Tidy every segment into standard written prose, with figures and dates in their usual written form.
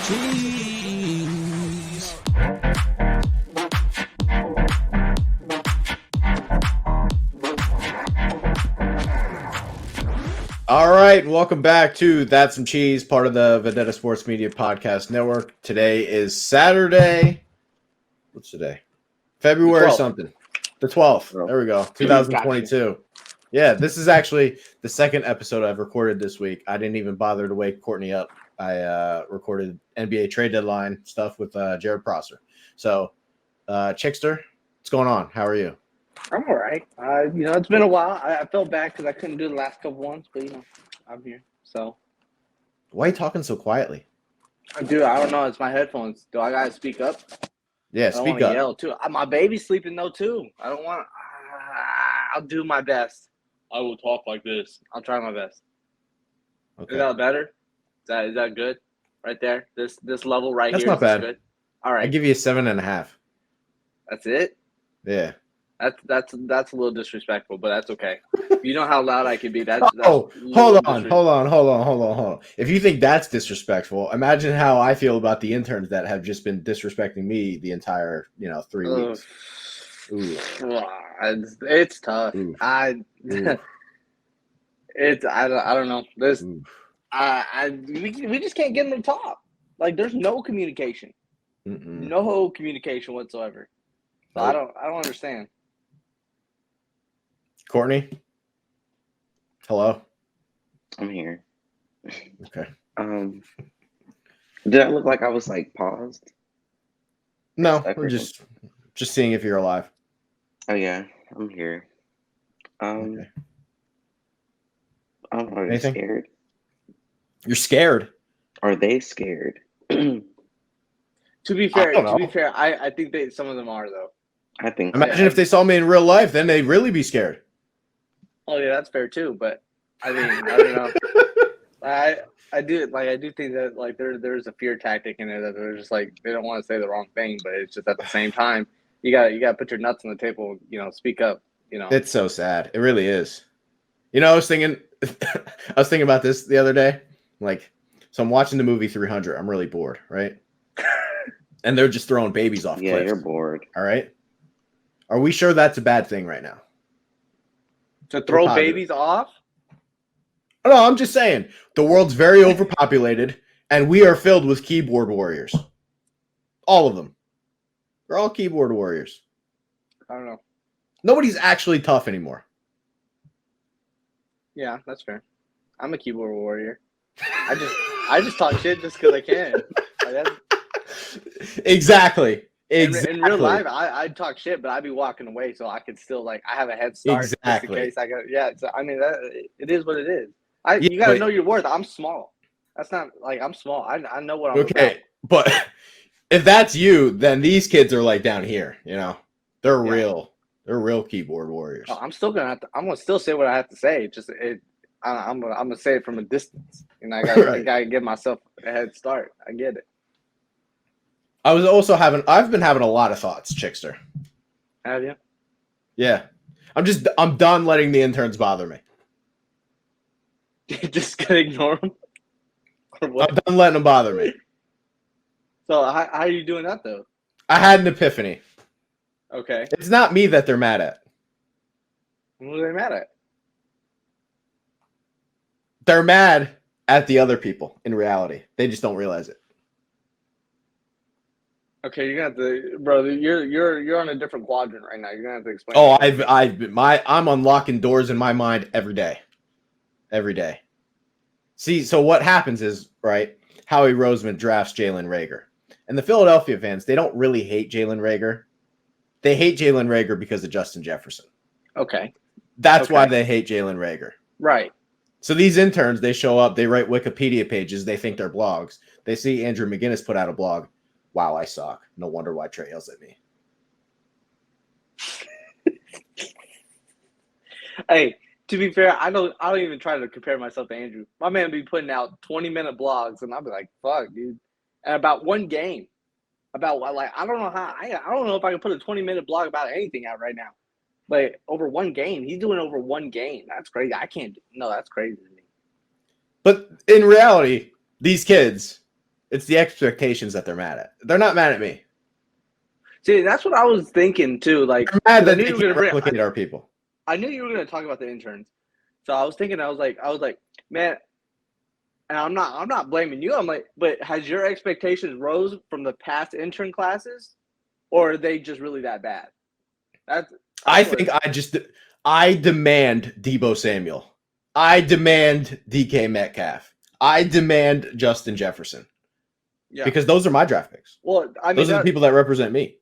Cheese. All right, welcome back to That's Some Cheese, part of the Vendetta Sports Media Podcast Network. Today is Saturday. What's today? February something. The 12th. There we go. 2022. Yeah, this is actually the second episode I've recorded this week. I didn't even bother to wake Courtney up. I recorded NBA trade deadline stuff with Jared Prosser. So, Chickster, what's going on? How are you? I'm all right. It's been a while. I felt bad because I couldn't do the last couple ones, but I'm here. So, why are you talking so quietly? Dude, I don't know. It's my headphones. Do I gotta speak up? Yeah, speak up. Yell too. My baby's sleeping though too. I don't want. I'll do my best. I will talk like this. I'll try my best. Okay. Is that better? Is that good? Right there. This level right That's here. That's not bad. Good? All right. I give you a 7.5. That's it. Yeah. That's a little disrespectful, but that's okay. You know how loud I can be. That's hold on. If you think that's disrespectful, imagine how I feel about the interns that have just been disrespecting me the entire 3 weeks. Ooh. It's tough. Ooh. I don't know. We just can't get them to talk. Like there's no communication. No communication whatsoever. So I don't understand. Courtney? Hello? I'm here. Okay. Did I look like I was like paused? No, we're just seeing if you're alive. Oh yeah, I'm here. Okay. I don't know. Are you scared? You're scared? Are they scared? To be fair, I think some of them are though. I think. Imagine if they saw me in real life, then they'd really be scared. Oh yeah, that's fair too. But I mean, I don't know. I do think that like there's a fear tactic in it that they're just like they don't want to say the wrong thing, but it's just at the same time you gotta put your nuts on the table. Speak up. It's so sad. It really is. I was thinking about this the other day. Like, so I'm watching the movie 300. I'm really bored, right? And they're just throwing babies off cliffs. Yeah, you're bored. All right. Are we sure that's a bad thing right now? To throw babies off? No, I'm just saying. The world's very overpopulated, and we are filled with keyboard warriors. All of them. They're all keyboard warriors. I don't know. Nobody's actually tough anymore. Yeah, that's fair. I'm a keyboard warrior. I just talk shit just because I can. Exactly. In real life, I'd talk shit, but I'd be walking away, so I could still I have a head start. Exactly. Just in case I got. Yeah. So I mean, it is what it is. You gotta know your worth. I'm small. That's not like I'm small. I know what I'm about. But if that's you, then these kids are like down here. They're real. They're real keyboard warriors. Oh, I'm gonna still say what I have to say. I'm gonna say it from a distance. I gotta give myself a head start. I get it. I've been having a lot of thoughts, Chickster. Have you? Yeah. I'm done letting the interns bother me. Just gonna ignore them? I'm done letting them bother me. So how are you doing that though? I had an epiphany. Okay. It's not me that they're mad at. What are they mad at? They're mad at the other people in reality. They just don't realize it. Okay, you're gonna have to, bro. You're on a different quadrant right now. You're gonna have to explain. Oh, I'm unlocking doors in my mind every day. Every day. See, so what happens is, right, Howie Roseman drafts Jalen Reagor. And the Philadelphia fans, they don't really hate Jalen Reagor. They hate Jalen Reagor because of Justin Jefferson. Okay. That's why they hate Jalen Reagor. Right. So these interns, they show up, they write Wikipedia pages, they think they're blogs. They see Andrew McGinnis put out a blog. Wow, I suck. No wonder why Trey yells at me. Hey, to be fair, I don't even try to compare myself to Andrew. My man be putting out 20-minute blogs, and I'll be like, "Fuck, dude!" And about one game, I don't know how. I don't know if I can put a 20-minute blog about anything out right now. But over one game, he's doing over one game. That's crazy. I can't. No, that's crazy to me. But in reality, these kids, It's the expectations that they're mad at. They're not mad at me. See, that's what I was thinking too. Like, They're mad that I knew they you were can't gonna replicate our people. I knew you were gonna talk about the interns, so I was thinking. I was like, man. And I'm not blaming you. I'm like, but has your expectations rose from the past intern classes, or are they just really that bad? I demand Debo Samuel. I demand DK Metcalf. I demand Justin Jefferson. Yeah. Because those are my draft picks. Well, I mean, those are the people that represent me.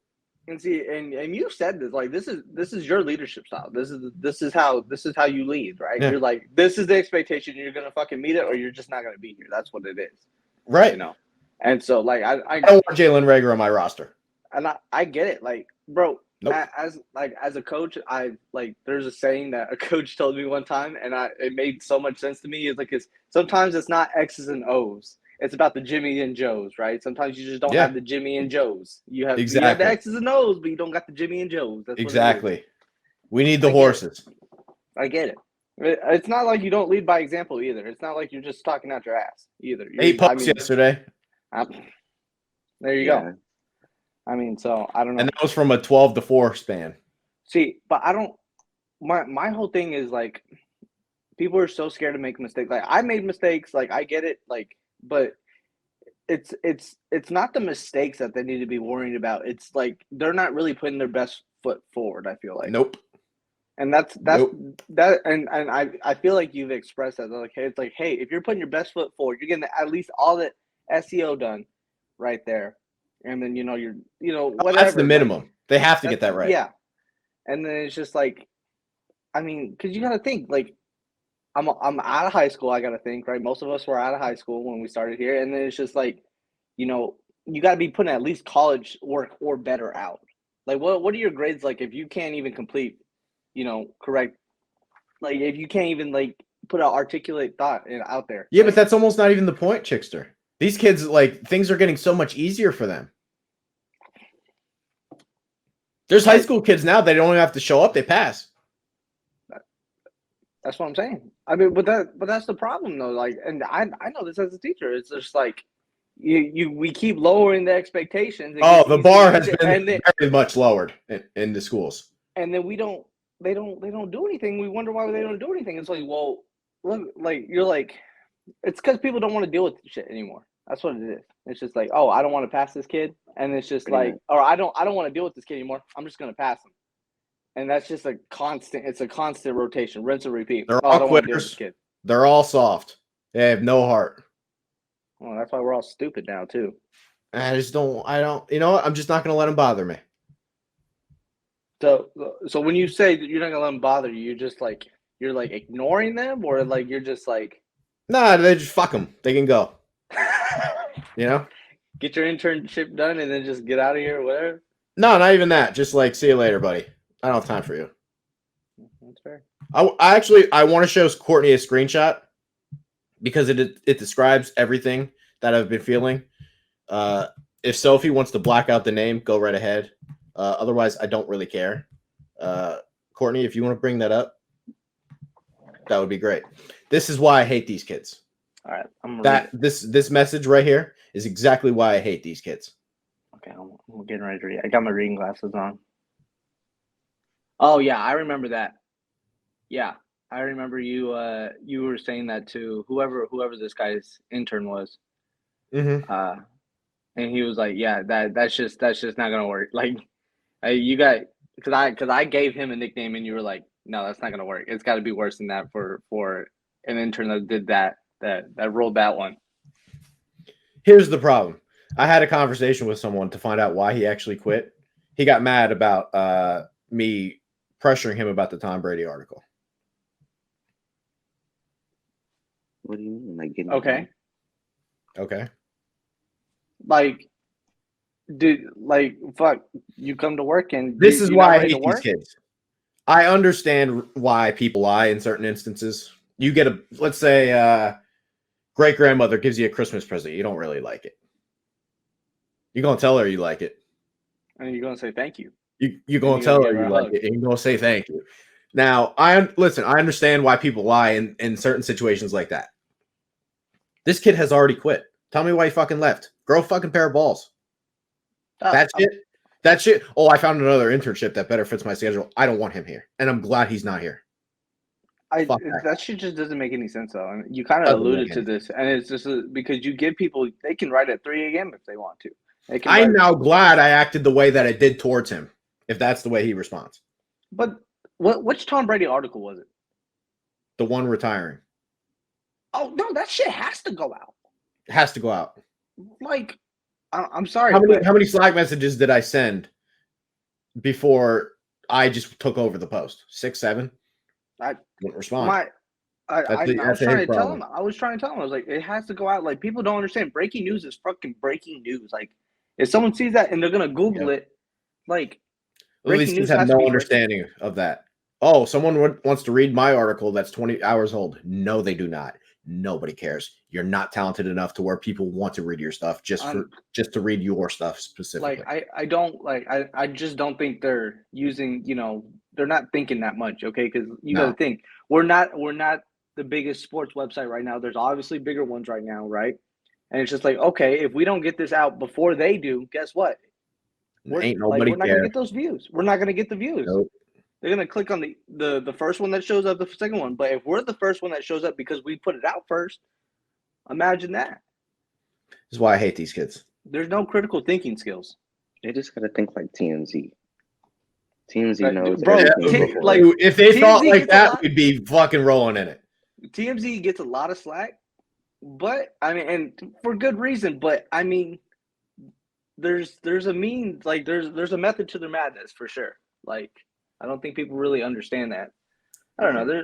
And see, and you said this, like, this is your leadership style. This is how you lead, right? Yeah. You're like, this is the expectation. You're gonna fucking meet it, or you're just not gonna be here. That's what it is, right? You know. And so, like, I don't want Jalen Reagor on my roster, and I get it, like, bro. Nope. As a coach, there's a saying that a coach told me one time, and it made so much sense to me. It's like, sometimes it's not X's and O's. It's about the Jimmy and Joes, right? Sometimes you just don't have the Jimmy and Joes. You have the X's and O's, but you don't got the Jimmy and Joes. That's exactly. We need the horses. I get it. It's not like you don't lead by example either. It's not like you're just talking out your ass either. 8 pucks yesterday. There you go. I mean, so I don't know. And that was from a 12-4 span. See, but I don't. My whole thing is, like, people are so scared to make mistakes. Like, I made mistakes. Like, I get it. Like, but it's not the mistakes that they need to be worrying about. It's like they're not really putting their best foot forward, I feel like. Nope. And that's that, and I feel like you've expressed that. Like, hey, it's like, hey, if you're putting your best foot forward, you're getting at least all the SEO done right there. And then whatever. That's the minimum. Like, they have to get that right. Yeah. And then it's just like, I mean, because you got to think, like, I'm out of high school. I got to think, right? Most of us were out of high school when we started here, and then it's just like, you got to be putting at least college work or better out. Like, what are your grades like if you can't even complete, correct? Like, if you can't even, like, put an articulate thought out there. Yeah, but that's almost not even the point, Chickster. These kids, like, things are getting so much easier for them. There's high school kids now, they don't even have to show up, they pass. That's what I'm saying. I mean, but that's the problem, though. Like, and I know this as a teacher. It's just like we keep lowering the expectations. The bar has been very much lowered in the schools. And then they don't do anything. We wonder why they don't do anything. It's like, well, look, like, you're like, it's because people don't want to deal with this shit anymore. That's what it is. It's just like, oh, I don't want to pass this kid, and it's just like, or I don't want to deal with this kid anymore. I'm just gonna pass him. And that's just a constant. It's a constant rotation, rinse and repeat. They're all quitters. They're all soft. They have no heart. Well, that's why we're all stupid now too. I don't. You know what? I'm just not going to let them bother me. So when you say that you're not going to let them bother you, you're like ignoring them, or like you're just like, nah, they just fuck them. They can go. Get your internship done and then just get out of here or whatever. No, not even that. Just like, see you later, buddy. I don't have time for you. That's fair. I want to show Courtney a screenshot because it describes everything that I've been feeling. If Sophie wants to black out the name, go right ahead. Otherwise, I don't really care. Courtney, if you want to bring that up, that would be great. This is why I hate these kids. All right, this message right here is exactly why I hate these kids. Okay, I'm getting ready to read. I got my reading glasses on. Oh yeah, I remember that. Yeah, I remember you. You were saying that to whoever this guy's intern was. Mm-hmm. And he was like, "Yeah, that's just not gonna work." Like, you got because I gave him a nickname, and you were like, "No, that's not gonna work. It's got to be worse than that for an intern that did that rolled that one." Here's the problem. I had a conversation with someone to find out why he actually quit. He got mad about me pressuring him about the Tom Brady article. What do you mean? Like getting Okay. Like, fuck, you come to work and this is why I hate these kids. I understand why people lie in certain instances. You get let's say, great grandmother gives you a Christmas present. You don't really like it. You're gonna tell her you like it, and you're gonna say thank you. You're gonna tell her you like it, and you're gonna say thank you. Now, I understand why people lie in certain situations like that. This kid has already quit. Tell me why he fucking left. Grow a fucking pair of balls. Uh, That's it. That's it. Oh, I found another internship that better fits my schedule. I don't want him here, and I'm glad he's not here. Fuck that shit just doesn't make any sense though. And you kind of Doesn't alluded make to any this, and it's just because you give people they can write at 3 a.m. if they want to. They can I'm write, now glad I acted the way that I did towards him, if that's the way he responds. but which Tom Brady article was it? The one retiring Oh no, that shit has to go out. it has to go out. Like, I'm sorry. How but many Slack messages did I send before I just took over the post? 6, 7. I Wouldn't respond. I was That's a trying his to tell problem. him. I was trying to tell him. I was like, it has to go out. Like, people don't understand. Breaking news is fucking breaking news. Like, if someone sees that and they're gonna Google it, like, Well, these breaking kids news have has to no be understanding of that. Oh, someone wants to read my article that's 20 hours old. No, they do not. Nobody cares. You're not talented enough to where people want to read your stuff just to read your stuff specifically. Like, I just don't think they're using. They're not thinking that much. Okay, because you got to think we're not the biggest sports website right now. There's obviously bigger ones right now, right? And it's just like, okay, if we don't get this out before they do, guess what? Ain't nobody we're not gonna get those views. We're not gonna get the views. Nope. They're gonna click on the first one that shows up, the second one. But if we're the first one that shows up because we put it out first, imagine that. This is why I hate these kids. There's no critical thinking skills. They just gotta think like TMZ. TMZ Right, knows bro, everything before. like, if they TMZ thought like gets a that, lot- we'd be fucking rolling in it. TMZ gets a lot of slack, but I mean, and for good reason. But I mean, there's a mean, like there's a method to their madness for sure. Like, I don't think people really understand that. I don't know.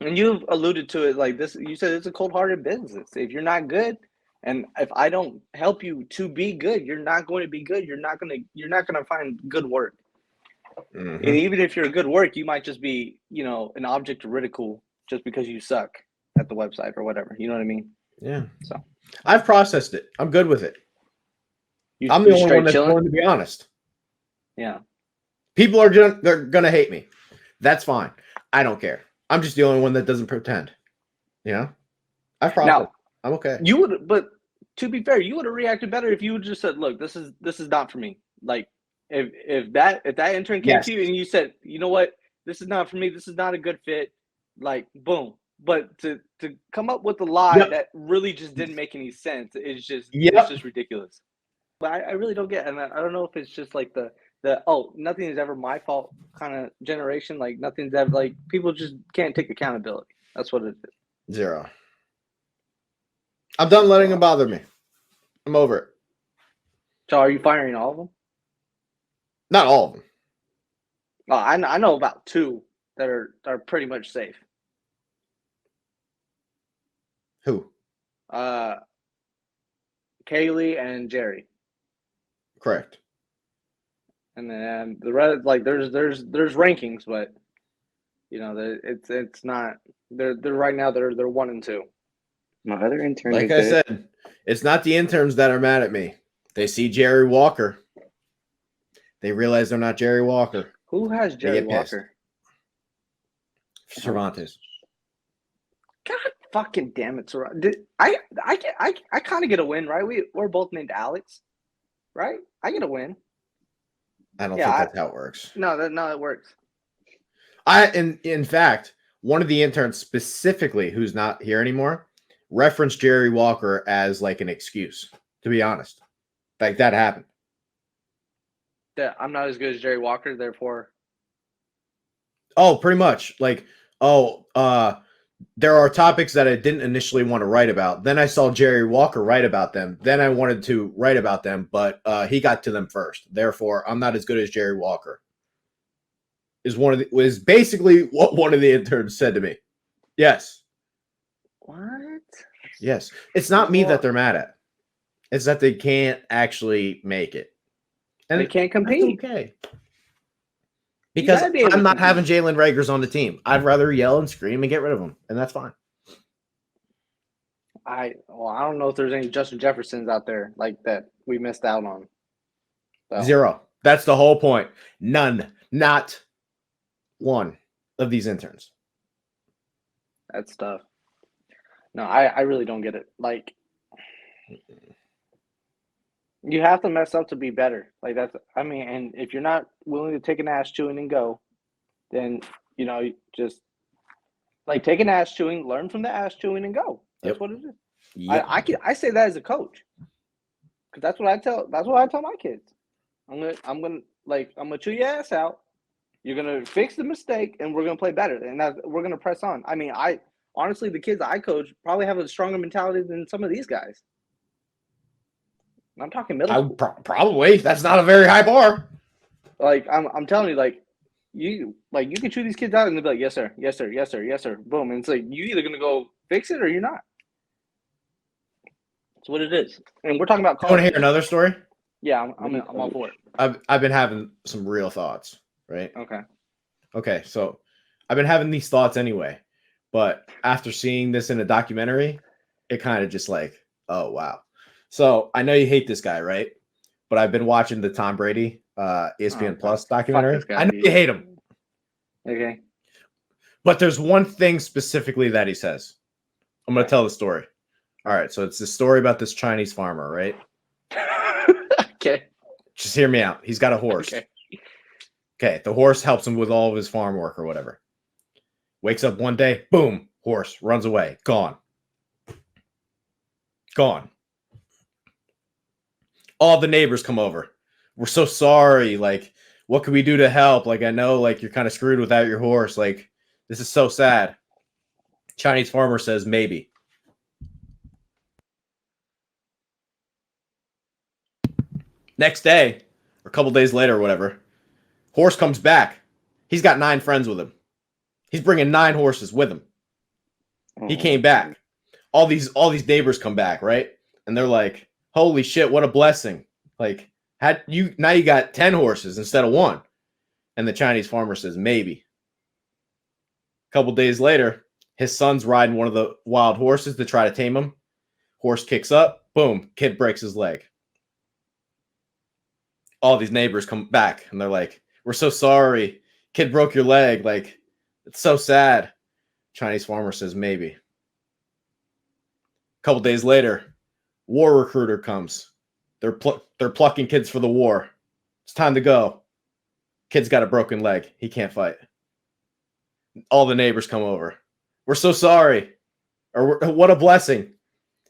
And you've alluded to it like this. You said it's a cold-hearted business. If you're not good, and if I don't help you to be good, you're not going to be good. You're not gonna find good work. Mm-hmm. And even if you're a good work, you might just be, an object of ridicule just because you suck at the website or whatever. You know what I mean? Yeah. So I've processed it. I'm good with it. I'm you the only straight one that's chilling? going to be honest. Yeah. People are they're gonna hate me. That's fine. I don't care. I'm just the only one that doesn't pretend. I've processed. Now, I'm okay. you would, but to be fair, you would have reacted better if you would just said, "Look, this is not for me." Like, if that intern came to you and you said, "You know what? This is not for me. This is not a good fit." Like, boom. But to come up with a lie that really just didn't make any sense is just it's just ridiculous. But I really don't get, and I don't know if it's just like the nothing is ever my fault kind of generation. Like, nothing's ever, like, people just can't take accountability. That's what it is. 0. I'm done letting them bother me. I'm over it. So are you firing all of them? Not all of them. Oh, I know about 2 that are pretty much safe. Who? Kaylee and Jerry. Correct. And then the rest, like, there's rankings, but it's not. They're right now. They're 1 and 2. My other intern, like I said, it's not the interns that are mad at me. They see Jerry Walker. They realize they're not Jerry Walker. Who has Jerry Walker? Cervantes. God fucking damn it, Cervantes! I kind of get a win, right? We're both named Alex, right? I get a win. I don't think that's how it works. No, it works. In fact, one of the interns specifically, who's not here anymore, referenced Jerry Walker as like an excuse. To be honest, like that happened. That I'm not as good as Jerry Walker, therefore. Oh, pretty much. Like, there are topics that I didn't initially want to write about. Then I saw Jerry Walker write about them. Then I wanted to write about them, but he got to them first. Therefore, I'm not as good as Jerry Walker. Was basically what one of the interns said to me. Yes. What? Yes. It's not me that they're mad at. It's that they can't actually make it. And they can't compete. Okay. Because I'm not having Jalen Reagors on the team. I'd rather yell and scream and get rid of him, and that's fine. I don't know if there's any Justin Jeffersons out there like that we missed out on. So. 0. That's the whole point. None. Not one of these interns. That's tough. No, I really don't get it. Like, You have to mess up to be better. Like that's. I mean, and if you're not willing to take an ass chewing and go, then just like take an ass chewing, learn from the ass chewing, and go. That's what it is. Yep. I say that as a coach, because that's what I tell my kids. I'm gonna chew your ass out. You're gonna fix the mistake, and we're gonna play better, and we're gonna press on. I mean, honestly, the kids I coach probably have a stronger mentality than some of these guys. I'm talking middle school. Probably. That's not a very high bar. Like I'm telling you, like you can chew these kids out, and they'll be like, yes sir, yes sir, yes sir, yes sir, boom. And it's like you either gonna go fix it or you're not. That's what it is. And we're talking about. You want to hear another story? Yeah, I'm all for it. I've been having some real thoughts, right? Okay. So I've been having these thoughts anyway, but after seeing this in a documentary, it kind of just like, oh wow. So I know you hate this guy, right? But I've been watching the Tom Brady ESPN Plus documentary. I know you hate him. Okay. But there's one thing specifically that he says. I'm going to tell the story. All right. So it's the story about this Chinese farmer, right? Okay. Just hear me out. He's got a horse. Okay. The horse helps him with all of his farm work or whatever. Wakes up one day, boom, horse runs away. Gone. All the neighbors come over. We're so sorry. Like, what can we do to help? Like, I know, like, you're kind of screwed without your horse. Like, this is so sad. Chinese farmer says maybe. Next day, or a couple days later, or whatever, horse comes back. He's got 9 friends with him. He's bringing 9 horses with him. He came back. All these neighbors come back, right? And they're like, holy shit, what a blessing. Like, now you got 10 horses instead of 1. And the Chinese farmer says, maybe. A couple days later, his son's riding one of the wild horses to try to tame him. Horse kicks up, boom, kid breaks his leg. All these neighbors come back and they're like, we're so sorry. Kid broke your leg. Like, it's so sad. Chinese farmer says, maybe. A couple days later, war recruiter comes. They're plucking kids for the war. It's time to go. Kid's got a broken leg. He can't fight. All the neighbors come over. We're so sorry. Or what a blessing.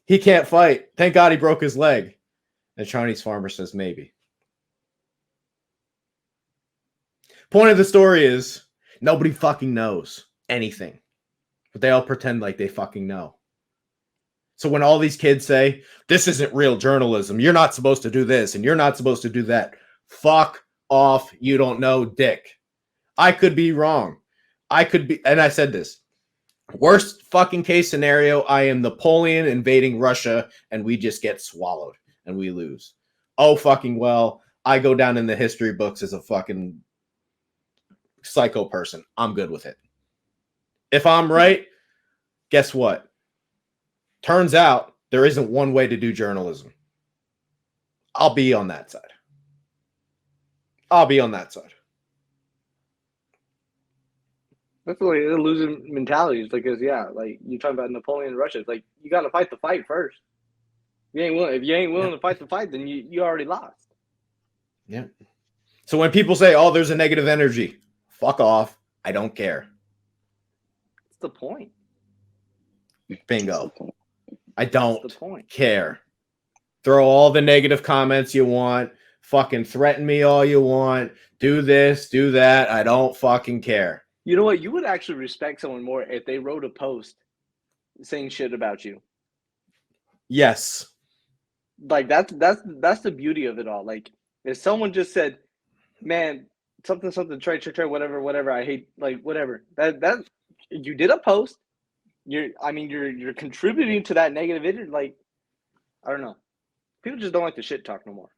He can't fight. Thank God he broke his leg. The Chinese farmer says maybe. Point of the story is nobody fucking knows anything. But they all pretend like they fucking know. So when all these kids say, this isn't real journalism, you're not supposed to do this, and you're not supposed to do that, fuck off, you don't know dick. I could be wrong. I could be, and I said this, worst fucking case scenario, I am Napoleon invading Russia, and we just get swallowed, and we lose. Oh, fucking well, I go down in the history books as a fucking psycho person. I'm good with it. If I'm right, guess what? Turns out there isn't one way to do journalism. I'll be on that side. That's like a losing mentality. It's like, like you talking about Napoleon and Russia. It's like you got to fight the fight first. If you ain't willing to fight the fight, then you already lost. Yeah. So when people say, "Oh, there's a negative energy," fuck off. I don't care. That's the point. Bingo. I don't care. Throw all the negative comments you want. Fucking threaten me all you want. Do this, do that. I don't fucking care. You know what? You would actually respect someone more if they wrote a post saying shit about you. Yes. Like that's the beauty of it all. Like if someone just said, "Man, something, Trey, whatever. I hate whatever." That you did a post. You're contributing to that negative energy. Like, I don't know. People just don't like the shit talk no more.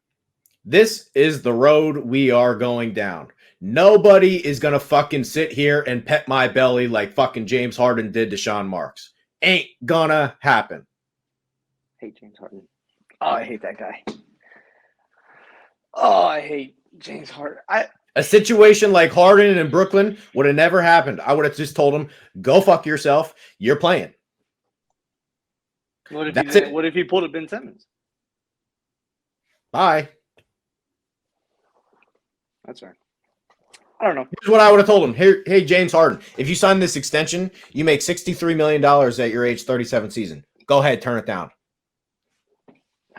This is the road we are going down. Nobody is going to fucking sit here and pet my belly like fucking James Harden did to Sean Marks. Ain't gonna happen. Hate James Harden. Oh, I hate that guy. Oh, I hate James Harden. A situation like Harden in Brooklyn would have never happened. I would have just told him, go fuck yourself. You're playing. What if That's he didn't, it. what if he pulled a Ben Simmons? Bye. That's right. I don't know. Here's what I would have told him. Here, hey, James Harden, if you sign this extension, you make $63 million at your age 37 season. Go ahead, turn it down.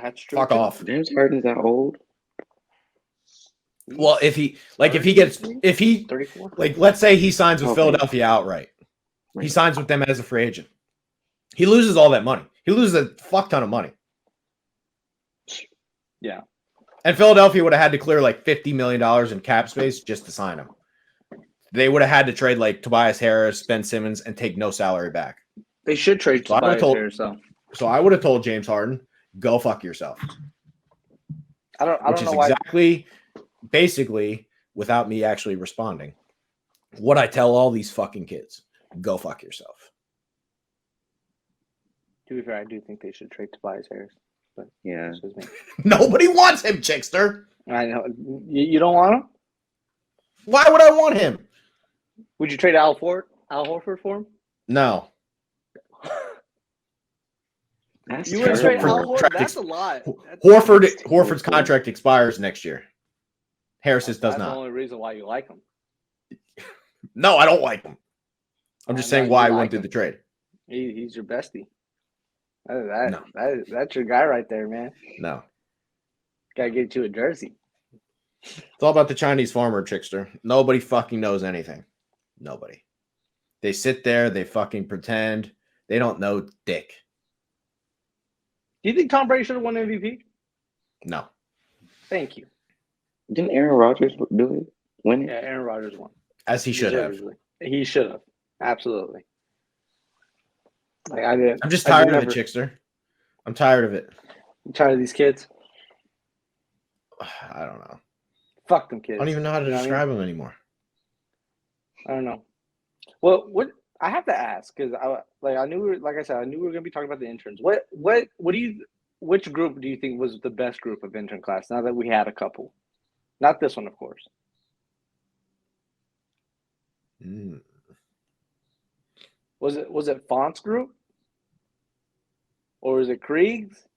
That's true. Fuck too. off. James Harden's that old? Well, if he 34. like, let's say he signs with Okay. Philadelphia outright. He Right. signs with them as a free agent. He loses all that money. He loses a fuck ton of money. Yeah. And Philadelphia would have had to clear like $50 million in cap space just to sign him. They would have had to trade like Tobias Harris, Ben Simmons, and take no salary back. They should trade So I would've Tobias told- Harris, though. So I would have told James Harden, go fuck yourself. I don't Which know is why. exactly, basically, without me actually responding, what I tell all these fucking kids. Go fuck yourself. To be fair, I do think they should trade Tobias Harris. But Yeah. that's just me. Nobody wants him, Chickster. I know. You don't want him? Why would I want him? Would you trade Al Horford for him? No. That's You would Horford- trade terrible. Al Horford? contract That's a lot. Horford's contract expires next year. Harris's does That's the not. only reason why you like him. No, I don't like him. I'm just I know saying you why I like went through him. the trade. He's your bestie. No. That's your guy right there, man. No. Gotta get you a jersey. It's all about the Chinese farmer, Chickster. Nobody fucking knows anything. Nobody. They sit there, they fucking pretend. They don't know dick. Do you think Tom Brady should have won MVP? No. Thank you. Didn't Aaron Rodgers do it? Win it? Yeah, Aaron Rodgers won. As he should have. Deservedly. He should have. Absolutely. Like I did. I'm just I did tired of it, never- Chickster. I'm tired of it. I'm tired of these kids. I don't know. Fuck them kids. I don't even know how to You know what I mean? describe him anymore. I don't know. Well, what I have to ask because I knew we were gonna be talking about the interns. Which group do you think was the best group of intern class? Now that we had a couple, not this one, of course. Mm. Was it Font's group, or is it Krieg's?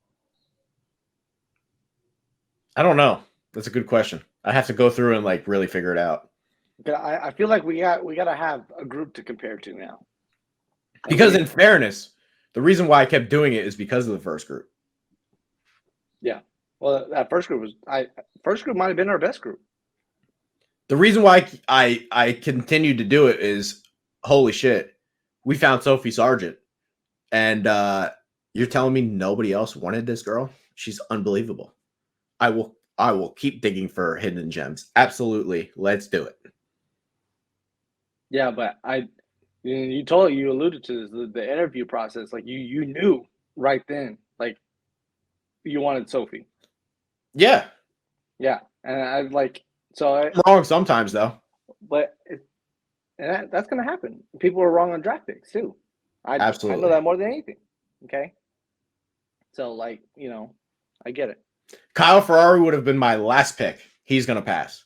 I don't know. That's a good question. I have to go through and like really figure it out. I feel like we gotta have a group to compare to now. Because in fairness, the reason why I kept doing it is because of the first group. Well, that first group might have been our best group. The reason why I continued to do it is, holy shit, we found Sophie Sargent, and you're telling me nobody else wanted this girl? She's unbelievable. I will keep digging for hidden gems. Absolutely, let's do it. Yeah, but you alluded to this, the interview process. Like you knew right then, like you wanted Sophie. Yeah, Yeah, and I'm wrong sometimes though. that's gonna happen. People are wrong on draft picks too. I Absolutely. know that more than anything. Okay, so I get it. Kyle Ferrari would have been my last pick. He's gonna pass.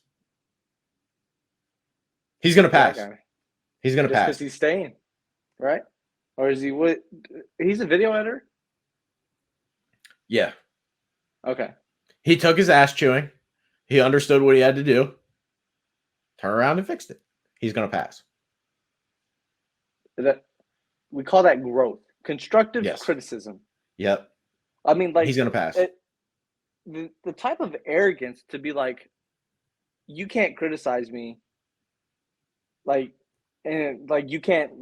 He's gonna pass. That guy. He's gonna Just because pass. he's staying, right? Or is he what? He's a video editor. Yeah. Okay. He took his ass chewing. He understood what he had to do. Turn around and fixed it. He's gonna pass. We call that growth, constructive Yes. criticism. Yep. I mean, like He's gonna pass. the type of arrogance to be like, you can't criticize me, and you can't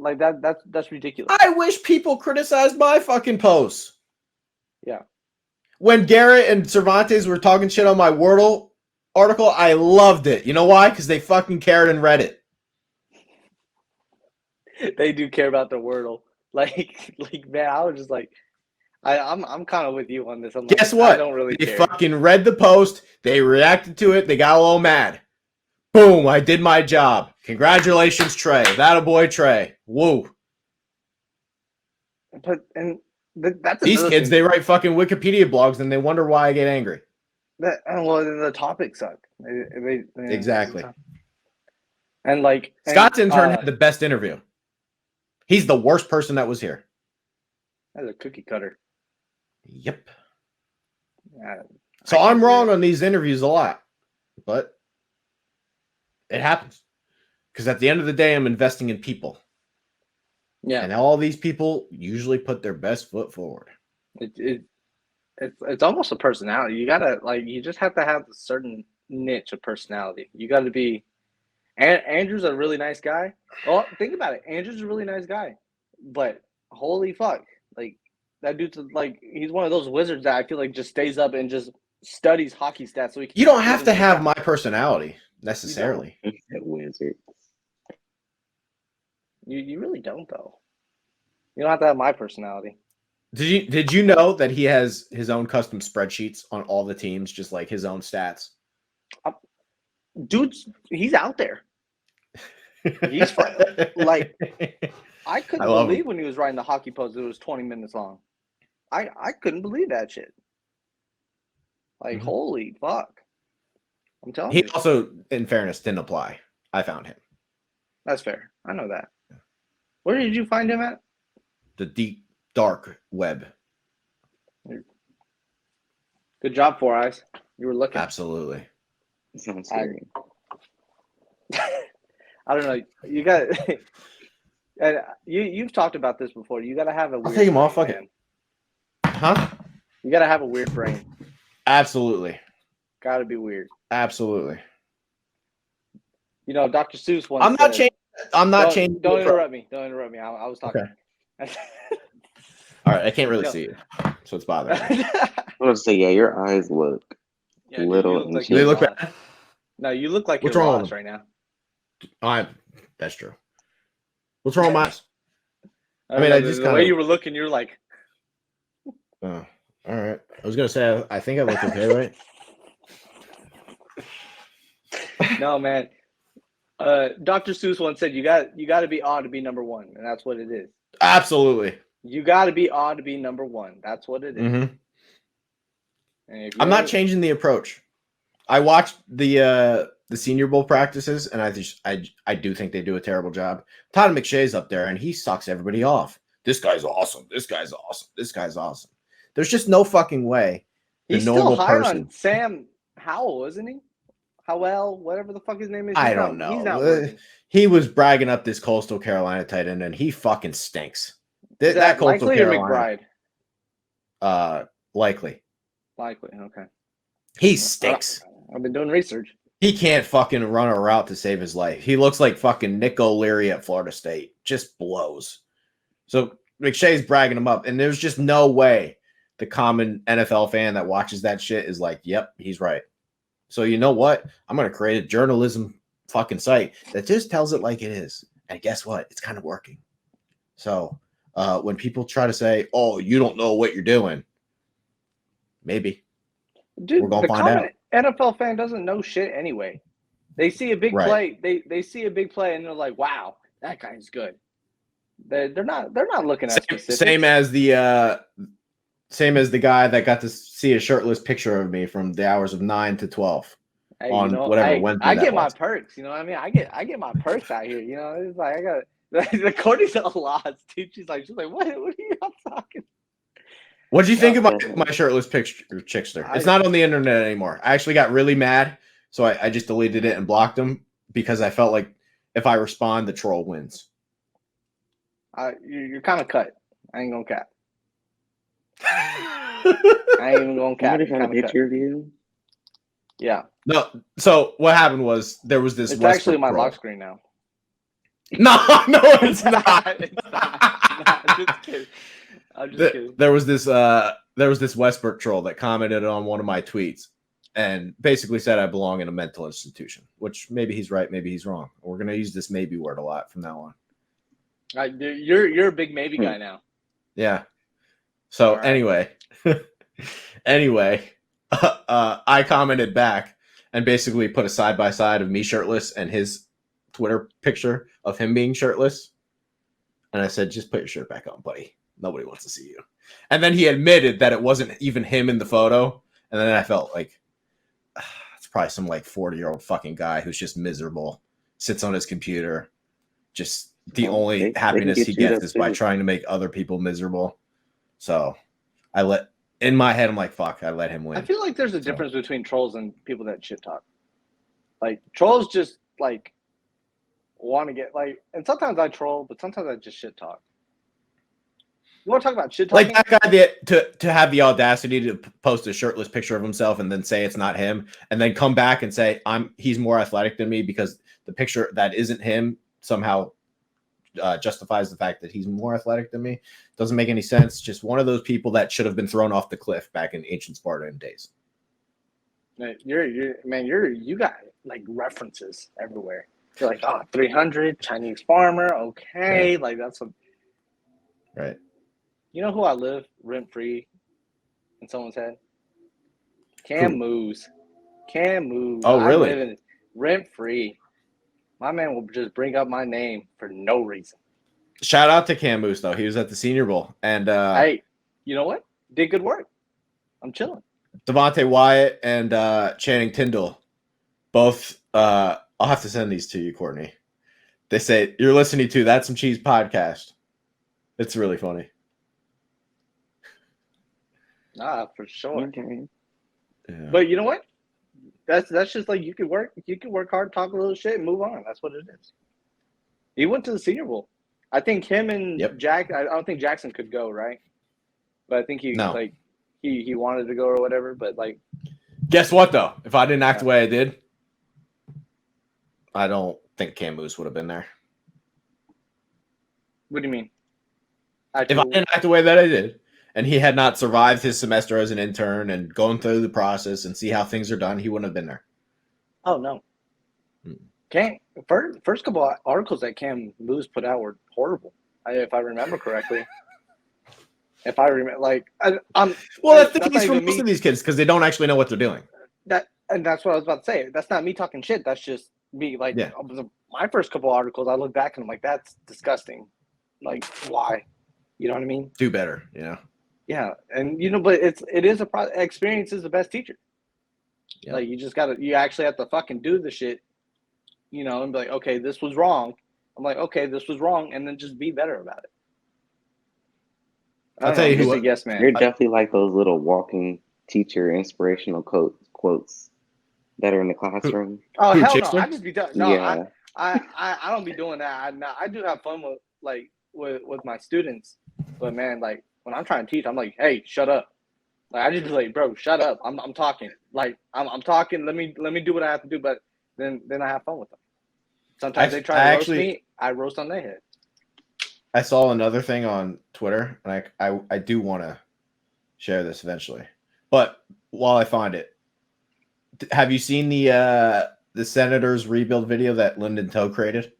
that's ridiculous. I wish people criticized my fucking posts. Yeah. When Garrett and Cervantes were talking shit on my Wordle article, I loved it. You know why? Because they fucking cared and read it. They do care about the Wordle. Like man, I was just like, I'm kind of with you on this. I'm like, Guess what? I don't really They care. fucking read the post. They reacted to it. They got a little mad. Boom, I did my job. Congratulations, Trey. That boy, Trey. Woo. That's These another kids, thing. they write fucking Wikipedia blogs and they wonder why I get angry. The topics suck. They Exactly. And Scott's intern had the best interview. He's the worst person that was here. That's a cookie cutter. Yep. Yeah, So I can't I'm wrong believe it. on these interviews a lot, but it happens. Because at the end of the day, I'm investing in people. Yeah, And all these people usually put their best foot forward. it's almost a personality. You gotta you just have to have a certain niche of personality. You got to be. Andrew's a really nice guy. Well, think about it. Andrew's a really nice guy, but holy fuck, like that dude's he's one of those wizards that I feel like just stays up and just studies hockey stats. So he can You don't fit have in to the have crowd. my personality necessarily. That wizard. You really don't though. You don't have to have my personality. Did you know that he has his own custom spreadsheets on all the teams, just like his own stats? Dude's he's out there. He's fun. Like I couldn't love believe him. when he was writing the hockey post it was 20 minutes long. I couldn't believe that shit. Like Mhm. holy fuck. I'm telling He you. also, in fairness, didn't apply. I found him. That's fair. I know that. Where did you find him at? The deep, dark web. Good job, Four Eyes. You were looking. Absolutely. Sounds scary. I don't know. You got and you've talked about this before. You got to have a weird take 'em off, brain, fuck it. man. Huh? You got to have a weird brain. Absolutely. Got to be weird. Absolutely. You know, Dr. Seuss once I'm not said, changing. I'm not changing. Don't the interrupt me. Don't interrupt me. I was talking. Okay. All right. I can't really No. see you, so it's bothering me. I was to say, yeah, your eyes look Yeah, dude, little you look and like Do they you're look lost. bad? No, you look like What's you're wrong with lost them? right now. That's true. What's wrong with my eyes? I mean, know, I just the kinda- way you were looking, you're like, Oh, all right. I was gonna say I think I look okay, right? no, man. Dr. Seuss once said, "You got to be odd to be number one," and that's what it is. Absolutely. You got to be odd to be number one. That's what it is. Mm-hmm. And if I'm you not ain't- changing the approach. I watched the Senior Bowl practices, and I do think they do a terrible job. Todd McShay's up there, and he sucks everybody off. This guy's awesome. This guy's awesome. This guy's awesome. There's just no fucking way the He's still normal high person. on Sam Howell, isn't he? Howell, whatever the fuck his name is. I He's don't not- He's know. not worthy. He was bragging up this Coastal Carolina tight end, and he fucking stinks. Is That Coastal likely or Carolina, McBride? likely. Likely. Okay. He stinks. I've been doing research. He can't fucking run a route to save his life. He looks like fucking Nick O'Leary at Florida State. Just blows. So McShay's bragging him up, and there's just no way the common NFL fan that watches that shit is like, yep, he's right. So you know what? I'm going to create a journalism fucking site that just tells it like it is. And guess what? It's kind of working. So when people try to say, oh, you don't know what you're doing, maybe. Dude, We're gonna the find common NFL fan doesn't know shit anyway. They see a big Right. play. They see a big play and they're like, "Wow, that guy's good." They're not looking at specifics. Same as the guy that got to see a shirtless picture of me from the hours of 9 to 12 Hey, on whatever Wednesday I that get my was. perks. You know what I mean? I get my perks out here. You know, it's like I got the Courtney's a lot, dude. She's like, what are you talking? What'd you think Yeah, about my shirtless picture, Chickster? I- It's not on the internet anymore. I actually got really mad, so I just deleted it and blocked him because I felt like if I respond, the troll wins. You're kind of cut. I ain't gonna cap. I ain't even gonna cap. Somebody You're found a kinda cut. picture of you. Yeah, No, so what happened was there was this. it's Westbrook actually my troll. lock screen now. No, it's not. It's not. I'm just kidding. I'm just kidding. There was this Westbrook troll that commented on one of my tweets and basically said I belong in a mental institution, which maybe he's right, maybe he's wrong. We're gonna use this maybe word a lot from now on. You're a big maybe guy now. Yeah. So All right. anyway, I commented back and basically put a side by side of me shirtless and his Twitter picture of him being shirtless, and I said, "Just put your shirt back on, buddy. Nobody wants to see you." And then he admitted that it wasn't even him in the photo, and then I felt like it's probably some like 40-year-old fucking guy who's just miserable, sits on his computer, just the only they can happiness get he you gets that is by too. trying to make other people miserable. So I let in my head, I'm like, fuck, I let him win. I feel like there's a difference between trolls and people that shit talk. Like trolls just like want to get like, and sometimes I troll, but sometimes I just shit talk. You want to talk about shit talking? Like that guy to have the audacity to post a shirtless picture of himself and then say it's not him, and then come back and say he's more athletic than me because the picture that isn't him somehow justifies the fact that he's more athletic than me. Doesn't make any sense. Just one of those people that should have been thrown off the cliff back in ancient Spartan days. You got like references everywhere. You're like, 300 Chinese farmer, okay, like that's what. Right. You know who I live rent free in someone's head? Cam Moose. Oh, really? I live rent free. My man will just bring up my name for no reason. Shout out to Cam Moose though. He was at the Senior Bowl, and hey, you know what? Did good work. I'm chilling. Devontae Wyatt and Channing Tindall, both. I'll have to send these to you, Courtney. They say you're listening to That's Some Cheese podcast. It's really funny. For sure. Okay. Yeah. But you know what? That's just like you can work hard, talk a little shit, and move on. That's what it is. He went to the Senior Bowl. I think him and Jack. I don't think Jackson could go, right? But I think he wanted to go or whatever. But like, guess what though? If I didn't act the way I did, I don't think Cam Moose would have been there. What do you mean? If I didn't act the way that I did, and he had not survived his semester as an intern and going through the process and see how things are done, he wouldn't have been there. Oh no. First couple of articles that Cam Moose put out were horrible, if I remember correctly. If I remember, that's the case for most of these kids because they don't actually know what they're doing. And that's what I was about to say. That's not me talking shit. That's just me. Like my first couple of articles, I look back and I'm like, that's disgusting. Like, why? You know what I mean? Do better. Yeah, and but it is experience is the best teacher. Yeah. Like you actually have to fucking do the shit. And be like, okay, this was wrong. I'm like, okay, this was wrong, and then just be better about it. I'll tell you who. Yes, man. You're definitely like those little walking teacher inspirational quotes that are in the classroom. Oh hell Chickster? no! I just be done. No, yeah. I don't be doing that. I do have fun with my students, but man, like when I'm trying to teach, I'm like, hey, shut up. Like I just be like, bro, shut up. I'm talking. Like I'm talking. Let me do what I have to do, but then I have fun with them. Sometimes they try to roast me. I roast on their head. I saw another thing on Twitter, and I do want to share this eventually. But while I find it, have you seen the Senators rebuild video that Lyndon Toe created?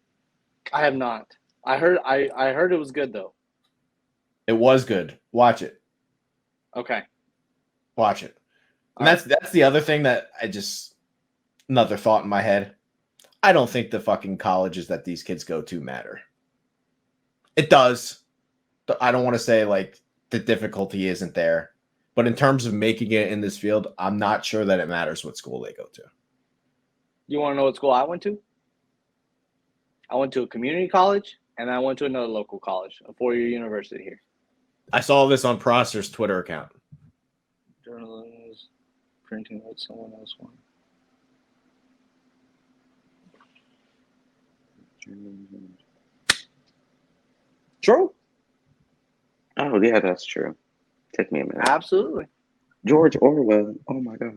I have not. I heard it was good though. It was good. Watch it. Okay. Watch it. And that's the other thing that another thought in my head. I don't think the fucking colleges that these kids go to matter. It does. I don't want to say like the difficulty isn't there, but in terms of making it in this field, I'm not sure that it matters what school they go to. You want to know what school I went to? I went to a community college, and I went to another local college, a 4-year university here. I saw this on Prosser's Twitter account. Journalism, printing what someone else wanted. True. Oh yeah, that's true. Took me a minute. Absolutely. George Orwell. Oh my gosh.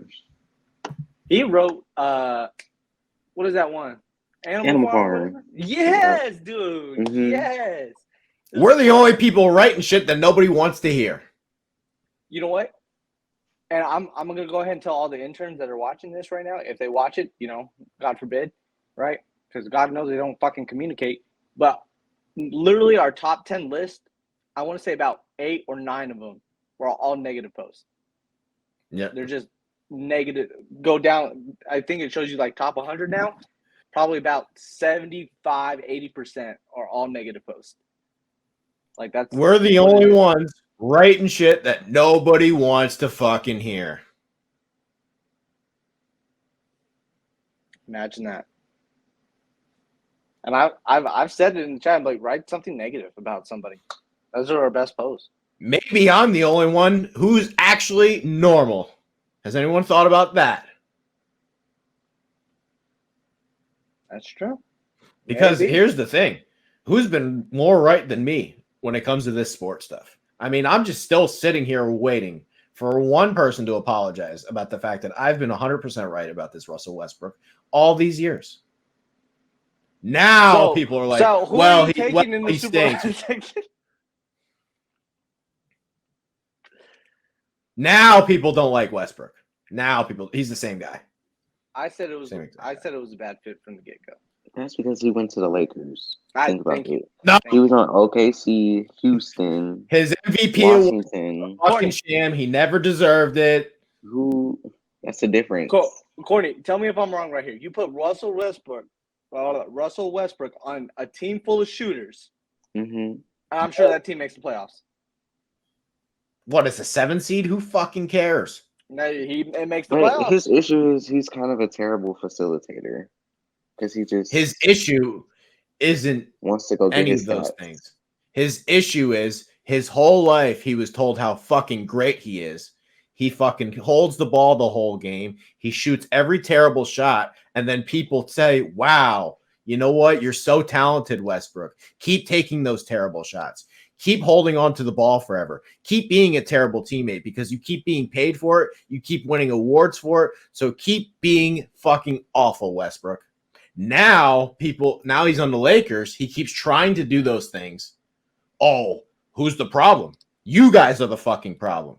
He wrote what is that one? Animal Farm. Yes, dude. Mm-hmm. Yes. We're the only people writing shit that nobody wants to hear. You know what? And I'm gonna go ahead and tell all the interns that are watching this right now, if they watch it, God forbid, right? Because God knows they don't fucking communicate. But literally our top 10 list, I want to say about 8 or 9 of them were all negative posts. Yeah. They're just negative. Go down. I think it shows you like top 100 now. Probably about 75, 80% are all negative posts. Like that's. We're the only ones writing shit that nobody wants to fucking hear. Imagine that. And I've said it in the chat, like write something negative about somebody. Those are our best posts. Maybe I'm the only one who's actually normal. Has anyone thought about that? That's true. Because Maybe. here's the thing. Who's been more right than me when it comes to this sports stuff? I mean, I'm just still sitting here waiting for one person to apologize about the fact that I've been 100% right about this Russell Westbrook all these years. Now people are like, so who well, are you taking in the he Super stinks. Now people don't like Westbrook. Now he's the same guy. I said it was a bad fit from the get-go. That's because he went to the Lakers. Think about it. No, he was on OKC, Houston, his MVP Washington. Fucking sham. He never deserved it. That's the difference. Courtney, tell me if I'm wrong right here. You put Russell Westbrook on a team full of shooters. Mm-hmm. I'm sure that team makes the playoffs. What is a 7 seed? Who fucking cares? No, it makes the playoffs. His issue is he's kind of a terrible facilitator because his issue isn't wants to go get any his of those stats. things. His issue is his whole life he was told how fucking great he is. He fucking holds the ball the whole game. He shoots every terrible shot, and then people say, "Wow, you know what? You're so talented, Westbrook. Keep taking those terrible shots. Keep holding on to the ball forever. Keep being a terrible teammate because you keep being paid for it. You keep winning awards for it. So keep being fucking awful, Westbrook." Now he's on the Lakers. He keeps trying to do those things. Oh, who's the problem? You guys are the fucking problem.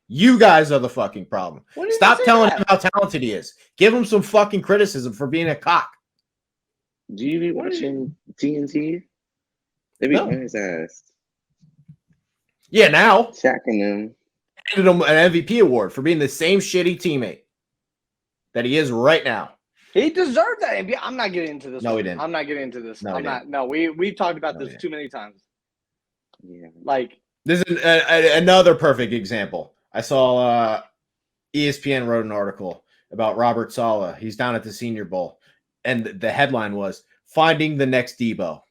You guys are the fucking problem. Stop telling him how talented he is. Give him some fucking criticism for being a cock. Do you be watching TNT? They be on his ass. Yeah, now. Shacking him. Handed him an MVP award for being the same shitty teammate that he is right now. He deserved that. I'm not getting into this. No, he didn't. I'm not getting into this. No, I'm not. No, we've talked about this too many times. Yeah. Like, this is another perfect example. I saw ESPN wrote an article about Robert Saleh. He's down at the Senior Bowl, and the headline was "Finding the Next Debo."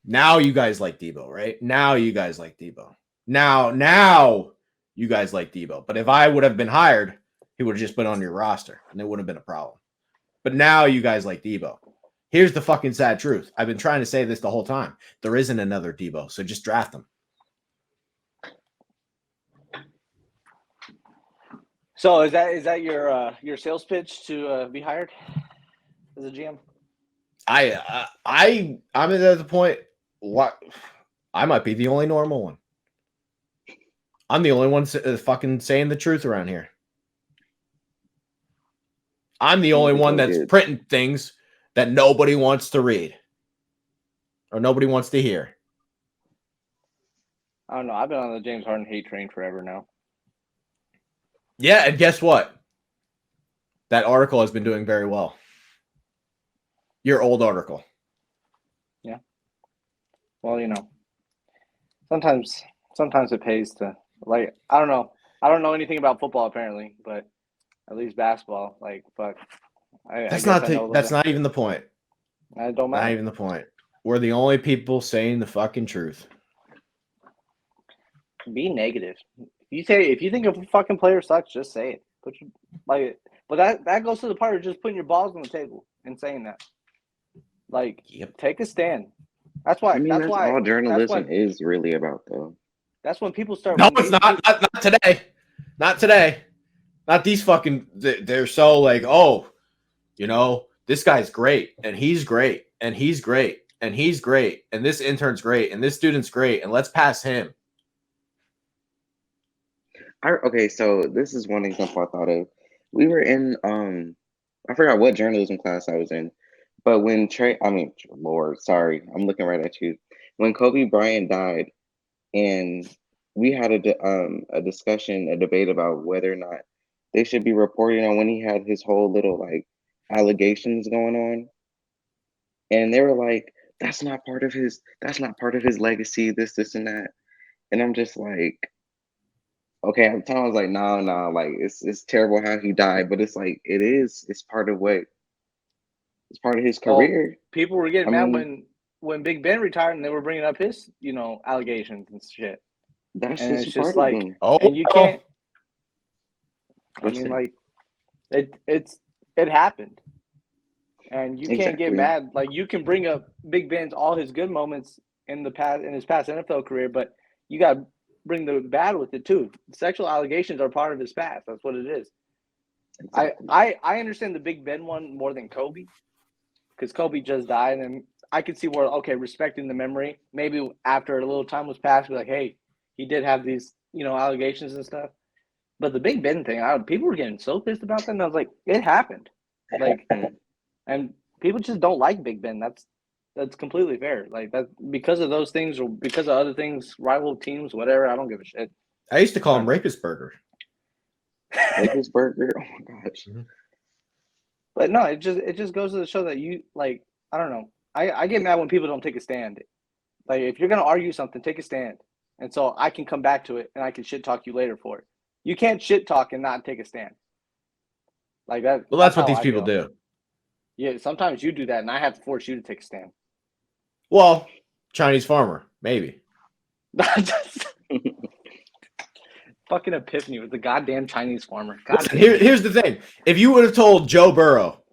Now you guys like Debo, right? Now you guys like Debo. Now you guys like Debo. But if I would have been hired, he would have just been on your roster, and it wouldn't have been a problem. But now you guys like Debo. Here's the fucking sad truth. I've been trying to say this the whole time. There isn't another Debo, so just draft him. So is that your sales pitch to be hired as a GM? I'm at the point. What? I might be the only normal one. I'm the only one fucking saying the truth around here. I'm the only one that's printing things that nobody wants to read or nobody wants to hear. I don't know. I've been on the James Harden hate train forever now. Yeah, and guess what? That article has been doing very well. Your old article. Yeah. Well, sometimes it pays to, like, I don't know. I don't know anything about football apparently, but at least basketball, like, fuck. That's not even the point. It don't matter. Not even the point. We're the only people saying the fucking truth. Be negative. If you think a fucking player sucks, just say it. But that goes to the part of just putting your balls on the table and saying that. Like, take a stand. That's why. That's all journalism is really about, though. That's when people start. No, it's not. Not today. Not today. Not these fucking. They're so like, oh, this guy's great, and he's great, and he's great, and he's great, and this intern's great, and this student's great, and let's pass him. Okay, so this is one example I thought of. We were in I forgot what journalism class I was in, but when Lord, sorry, I'm looking right at you. When Kobe Bryant died, and we had a discussion, a debate about whether or not they should be reporting on when he had his whole little like allegations going on, and they were like, that's not part of his legacy, this and that, and I'm just like, okay, at the time I was like, no, like it's terrible how he died, but it's like it's part of his career. People were getting mad when Big Ben retired and they were bringing up his, allegations and shit. That's And just it's part just of like, them. and you can't. I What's mean, that? like, it happened, and you can't get Exactly. mad. Like, you can bring up Big Ben's all his good moments in his past NFL career, but you got to bring the bad with it too. Sexual allegations are part of his past. That's what it is. Exactly. I understand the Big Ben one more than Kobe, because Kobe just died, and I could see where, okay, respecting the memory, maybe after a little time was passed, be like, hey, he did have these, allegations and stuff. But the Big Ben thing, people were getting so pissed about that, and I was like, it happened. Like, and people just don't like Big Ben. That's completely fair. Like, that because of those things or because of other things, rival teams, whatever, I don't give a shit. I used to call him Rapist Burger. Rapist Burger. Oh my gosh. But no, it just goes to show that you, like, I don't know. I get mad when people don't take a stand. Like, if you're gonna argue something, take a stand, and so I can come back to it and I can shit talk you later for it. You can't shit talk and not take a stand. Like that. Well, that's what how these I people feel. do. Yeah, sometimes you do that, and I have to force you to take a stand. Well, Chinese farmer, maybe. Fucking epiphany with the goddamn Chinese farmer. Listen, here's the thing. If you would have told Joe Burrow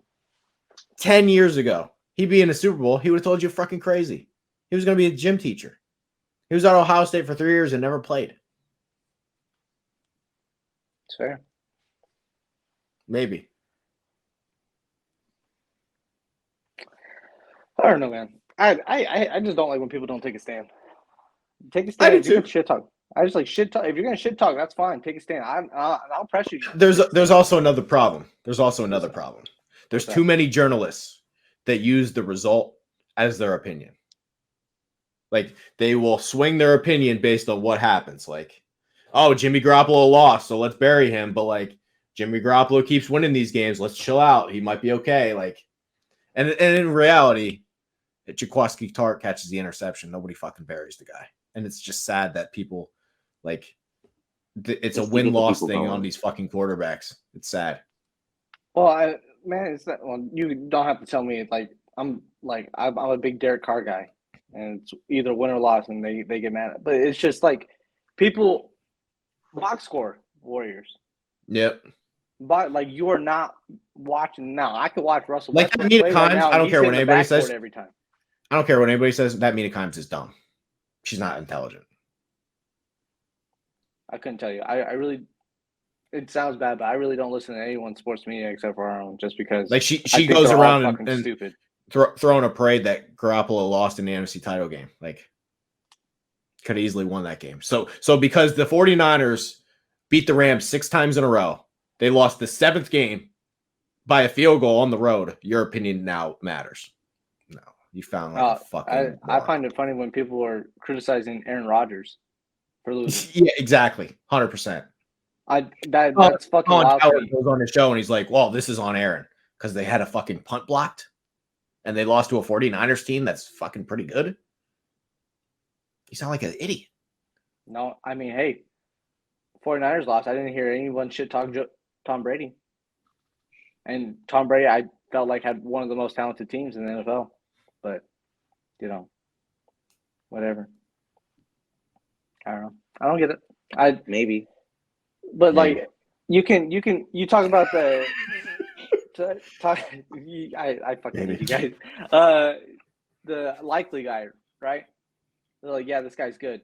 10 years ago he'd be in a Super Bowl, he would have told you fucking crazy. He was going to be a gym teacher. He was at Ohio State for 3 years and never played. It's fair. Maybe. I don't know, man. I just don't like when people don't take a stand. Take a stand. I do if you're too. gonna shit talk. I just like shit talk. If you're gonna shit talk, that's fine. Take a stand. I'll pressure you. There's also another problem. There's too many journalists that use the result as their opinion. Like, they will swing their opinion based on what happens. Like, oh, Jimmy Garoppolo lost, so let's bury him. But like, Jimmy Garoppolo keeps winning these games. Let's chill out. He might be okay. Like, and in reality, Jaquiski Tartt catches the interception. Nobody fucking buries the guy. And it's just sad that people, like, it's a win-loss thing on these fucking quarterbacks. It's sad. Well, it's not. Well, you don't have to tell me. Like, I'm a big Derek Carr guy, and it's either win or loss, and they get mad. But it's just like people box score Warriors. Yep. But like, you are not watching now. I could watch Russell like Westbrook Mina play Kimes. right now. I don't care what anybody says every time. I don't care what anybody says. That Mina Kimes is dumb. She's not intelligent. I couldn't tell you. I really. It sounds bad, but I really don't listen to anyone's sports media except for our own, just because. Like, she goes around and stupid. Throwing a parade that Garoppolo lost in the NFC title game. Like, could have easily won that game. So because the 49ers beat the Rams 6 times in a row, they lost the 7th game by a field goal on the road. Your opinion now matters. No, you found like a fucking. I find it funny when people are criticizing Aaron Rodgers for losing. Yeah, exactly, 100%. That's fucking wild. Howard goes on the show and he's like, "Well, this is on Aaron because they had a fucking punt blocked, and they lost to a 49ers team that's fucking pretty good." You sound like an idiot. No, I mean, hey, 49ers lost. I didn't hear anyone shit talk Tom Brady. And Tom Brady, I felt like, had one of the most talented teams in the NFL. But, whatever. I don't know. I don't get it. Maybe. But like, you talk about the I fucking hate you guys. The likely guy, right? They're like, yeah, this guy's good.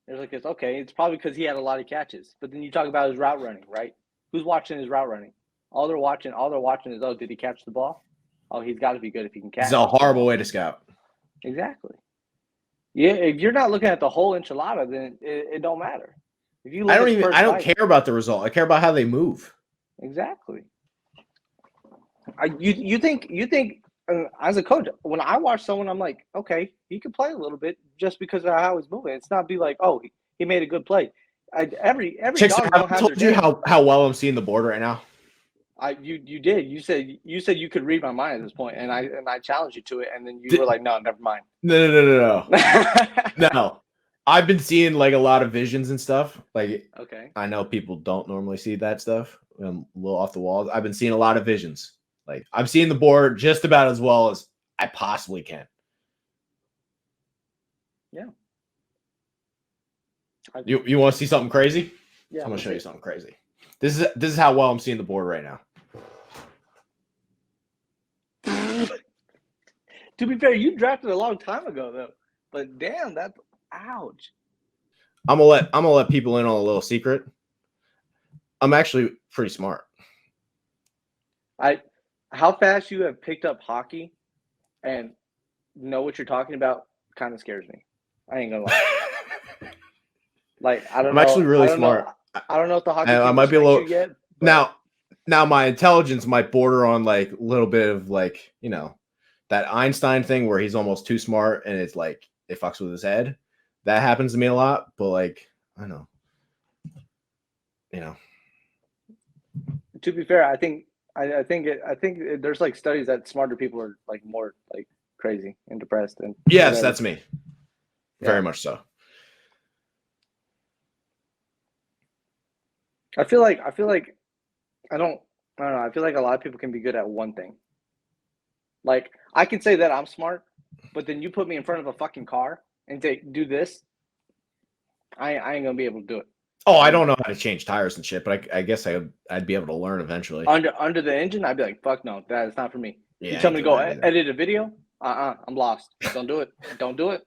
They're like, it's okay. It's probably because he had a lot of catches. But then you talk about his route running, right? Who's watching his route running? All they're watching is, oh, did he catch the ball? Oh, he's got to be good if he can catch. It's a horrible way to scout. Exactly. Yeah, if you're not looking at the whole enchilada, then it don't matter. If you look I don't care about the result. I care about how they move. Exactly. You think as a coach, when I watch someone, I'm like, okay, he could play a little bit just because of how he's moving. It's not be like, oh, he made a good play. Every Chickster, dog I told you how well I'm seeing the board right now. You did. You said you could read my mind at this point, and I challenged you to it, and then you were like, no, never mind. No. No. I've been seeing like a lot of visions and stuff. Like, okay, I know people don't normally see that stuff. I'm a little off the wall. I've been seeing a lot of visions. Like, I'm seeing the board just about as well as I possibly can. Yeah. You want to see something crazy? Yeah. I'm gonna show you something crazy. This is how well I'm seeing the board right now. To be fair, you drafted a long time ago though. But damn, that's ouch. I'm gonna let people in on a little secret. I'm actually pretty smart. How fast you have picked up hockey and know what you're talking about kind of scares me. I ain't gonna lie. Like I don't I'm know. actually really I don't smart. Know, I don't know if the hockey I team might be a little you yet. But... Now my intelligence might border on like a little bit of like, you know, that Einstein thing where he's almost too smart and it's like it fucks with his head. That happens to me a lot, but like I know. You know. To be fair, I think there's like studies that smarter people are like more like crazy and depressed and yes, whatever. That's me. Very much so. I feel like I don't know. I feel like a lot of people can be good at one thing. Like I can say that I'm smart, but then you put me in front of a fucking car and say do this, I ain't gonna be able to do it. Oh, I don't know how to change tires and shit, but I guess I'd be able to learn eventually. Under the engine, I'd be like, fuck no, that is not for me. Yeah, you tell me to go edit a video, I'm lost. Don't do it. Don't do it.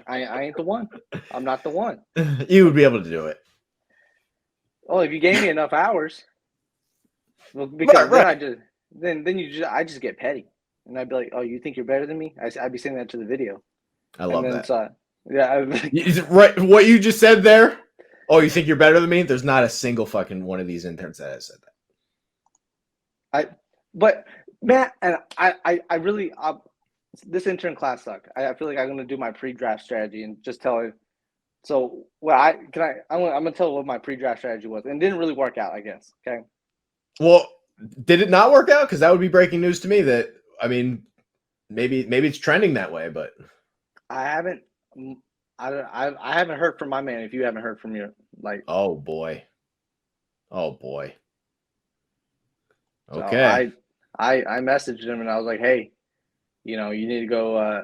I ain't the one. I'm not the one. You would be able to do it. Oh, if you gave me enough hours, well, because then I just get petty, and I'd be like, oh, you think you're better than me? I'd be saying that to the video. I love that. Right. What you just said there. Oh, you think you're better than me? There's not a single fucking one of these interns that has said that. But Matt, and I really this intern class sucked. I feel like I'm gonna do my pre-draft strategy and just tell it. So I'm gonna tell what my pre-draft strategy was, and it didn't really work out, I guess. Okay. Well, did it not work out? Because that would be breaking news to me. That I mean, maybe it's trending that way, but I haven't heard from my man. If you haven't heard from your like, oh boy. Okay. So I messaged him and I was like, hey, you know, you need to go.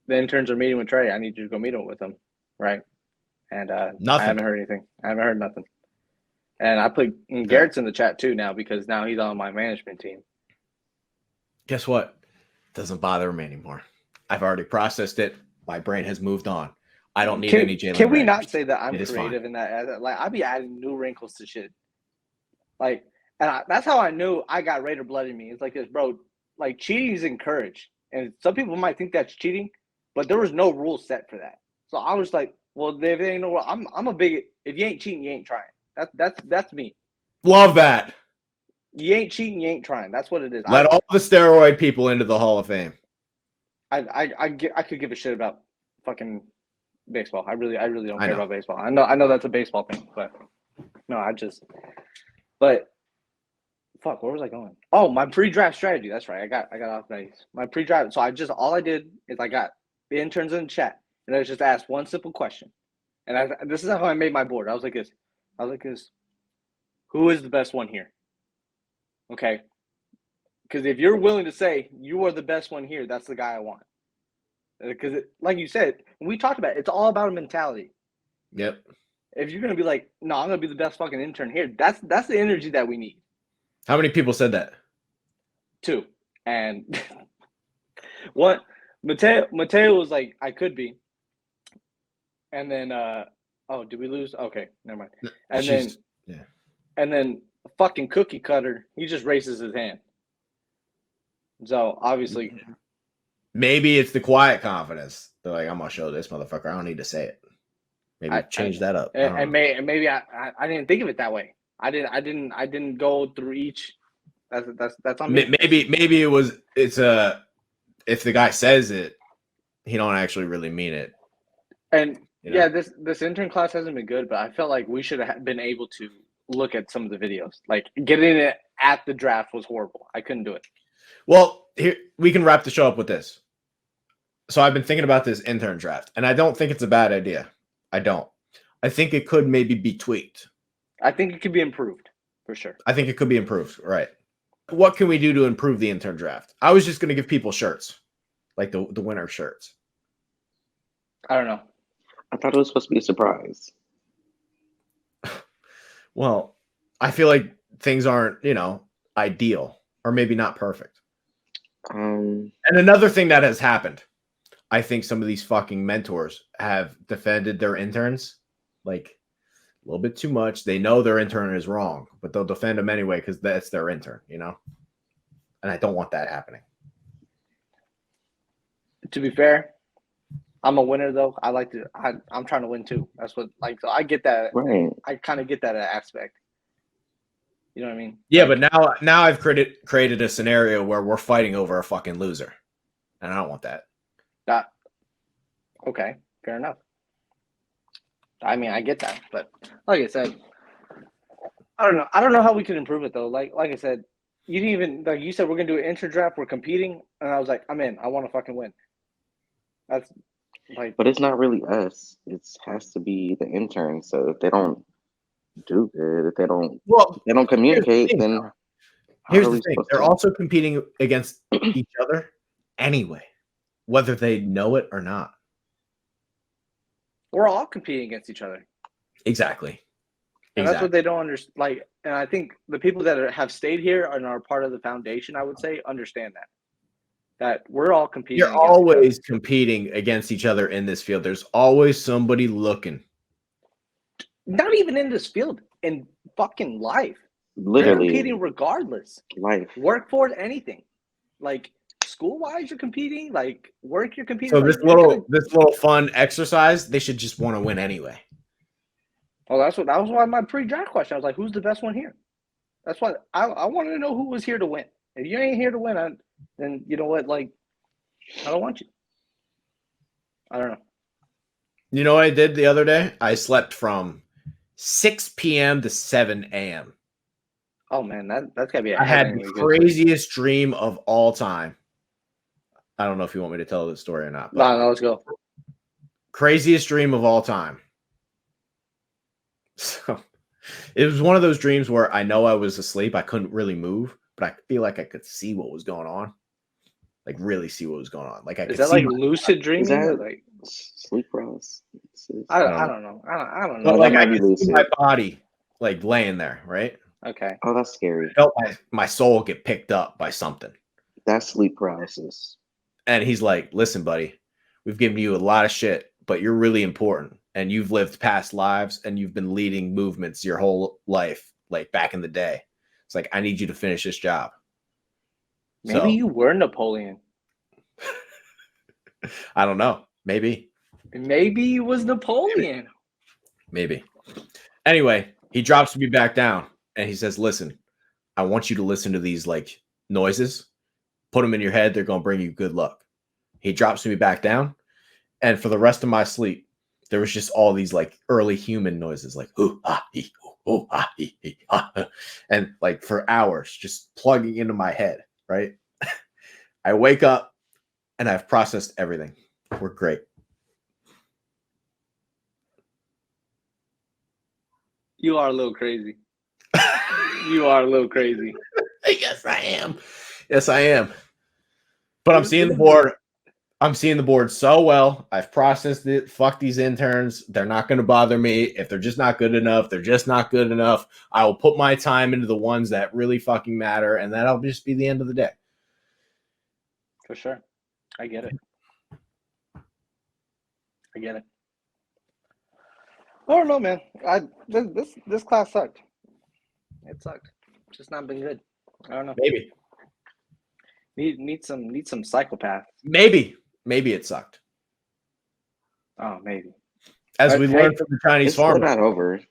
The interns are meeting with Trey. I need you to go meet with them, right? And nothing. I haven't heard anything. I haven't heard nothing. And I put Garrett's in the chat too now because now he's on my management team. Guess what? Doesn't bother me anymore. I've already processed it. My brain has moved on. I don't need any Jalen. Can we not say that I'm creative in that? Like I be adding new wrinkles to shit. Like, and that's how I knew I got Raider blood in me. It's like this, bro. Like cheating is encouraged, and some people might think that's cheating, but there was no rule set for that. So I was like, well, if they ain't no, I'm a big. If you ain't cheating, you ain't trying. That's me. Love that. You ain't cheating, you ain't trying. That's what it is. Let all the steroid people into the Hall of Fame. I could give a shit about fucking baseball. I really don't care about baseball. I know that's a baseball thing, but no, but fuck, where was I going? Oh, my pre-draft strategy. That's right. I got off base. My pre-draft. So all I did is I got the interns in the chat, and I just asked one simple question, and this is how I made my board. I was like this. Who is the best one here? Okay. Because if you're willing to say you are the best one here, that's the guy I want. Because, like you said, we talked about it, it's all about a mentality. Yep. If you're gonna be like, no, I'm gonna be the best fucking intern here, that's the energy that we need. How many people said that? 2. And what Mateo was like, I could be. And then did we lose? Okay, never mind. And then fucking cookie cutter, he just raises his hand. So obviously, maybe it's the quiet confidence. They're like, I'm gonna show this motherfucker. I don't need to say it. Maybe change that up. And maybe I didn't think of it that way. I didn't go through each. That's on me. Maybe it's if the guy says it, he don't actually really mean it. And yeah, this intern class hasn't been good, but I felt like we should have been able to look at some of the videos. Like getting it at the draft was horrible. I couldn't do it. Well, here we can wrap the show up with this. So I've been thinking about this intern draft, and I don't think it's a bad idea. I don't. I think it could maybe be tweaked. I think it could be improved for sure. I think it could be improved. Right. What can we do to improve the intern draft? I was just going to give people shirts, like the winner shirts. I don't know. I thought it was supposed to be a surprise. Well, I feel like things aren't, ideal or maybe not perfect. And another thing that has happened, I think some of these fucking mentors have defended their interns like a little bit too much. They know their intern is wrong, but they'll defend them anyway because that's their intern, And I don't want that happening. To be fair, I'm a winner though. I'm trying to win too. That's what so I get that. Right. I kind of get that aspect. You know what I mean? Yeah, but now I've created a scenario where we're fighting over a fucking loser. And I don't want that. Okay, fair enough. I mean, I get that, but like I said, I don't know. I don't know how we can improve it though. Like I said, you didn't even you said we're gonna do an intern draft. We're competing, and I was like, I'm in. I want to fucking win. That's but it's not really us. It has to be the interns. So if they don't do good, if they don't communicate, then here's the thing. They're also competing against each other anyway, whether they know it or not. We're all competing against each other. Exactly. And that's what they don't understand. And I think the people that have stayed here and are part of the foundation, I would say, understand that we're all competing. You're always competing against each other in this field. There's always somebody looking. Not even in this field, in fucking life. Literally. You're competing regardless. Life. Work for it, anything. Like school-wise, you're competing. Like work, you're competing. So this little fun exercise, they should just want to win anyway. Oh, that was why my pre-draft question. I was like, "Who's the best one here?" That's why I wanted to know who was here to win. If you ain't here to win, then you know what? Like, I don't want you. I don't know. You know what I did the other day? I slept from 6 p.m. to 7 a.m. Oh man, that's gotta be. I had the craziest dream of all time. I don't know if you want me to tell the story or not. No, let's go. Craziest dream of all time. So it was one of those dreams where I know I was asleep. I couldn't really move, but I feel like I could see what was going on. Like really see what was going on. Like is that like lucid dreaming? Is that or like sleep paralysis? I don't know. I don't know. But like I could see my body like laying there, right? Okay. Oh, that's scary. I felt my soul get picked up by something. That's sleep paralysis. And he's like, listen, buddy, we've given you a lot of shit, but you're really important. And you've lived past lives and you've been leading movements your whole life, like back in the day. It's like, I need you to finish this job. Maybe you were Napoleon. I don't know. Maybe he was Napoleon. Maybe. Anyway, he drops me back down and he says, listen, I want you to listen to these like noises. Put them in your head. They're going to bring you good luck. He drops me back down. And for the rest of my sleep, there was just all these like early human noises, like ooh, ah, ee, ooh, ah, ee, ah. And like for hours, just plugging into my head, right? I wake up and I've processed everything. We're great. You are a little crazy. You are a little crazy. Yes, I am. Yes, I am. But I'm seeing the board. I'm seeing the board so well. I've processed it. Fuck these interns. They're not going to bother me. If they're just not good enough, they're just not good enough. I will put my time into the ones that really fucking matter, and that'll just be the end of the day. For sure. I get it. I don't know, man. This class sucked. It sucked. It's just not been good. I don't know. Maybe. Need some psychopath. Maybe it sucked. Oh, maybe. As we learned from the Chinese farmer. It's still not over.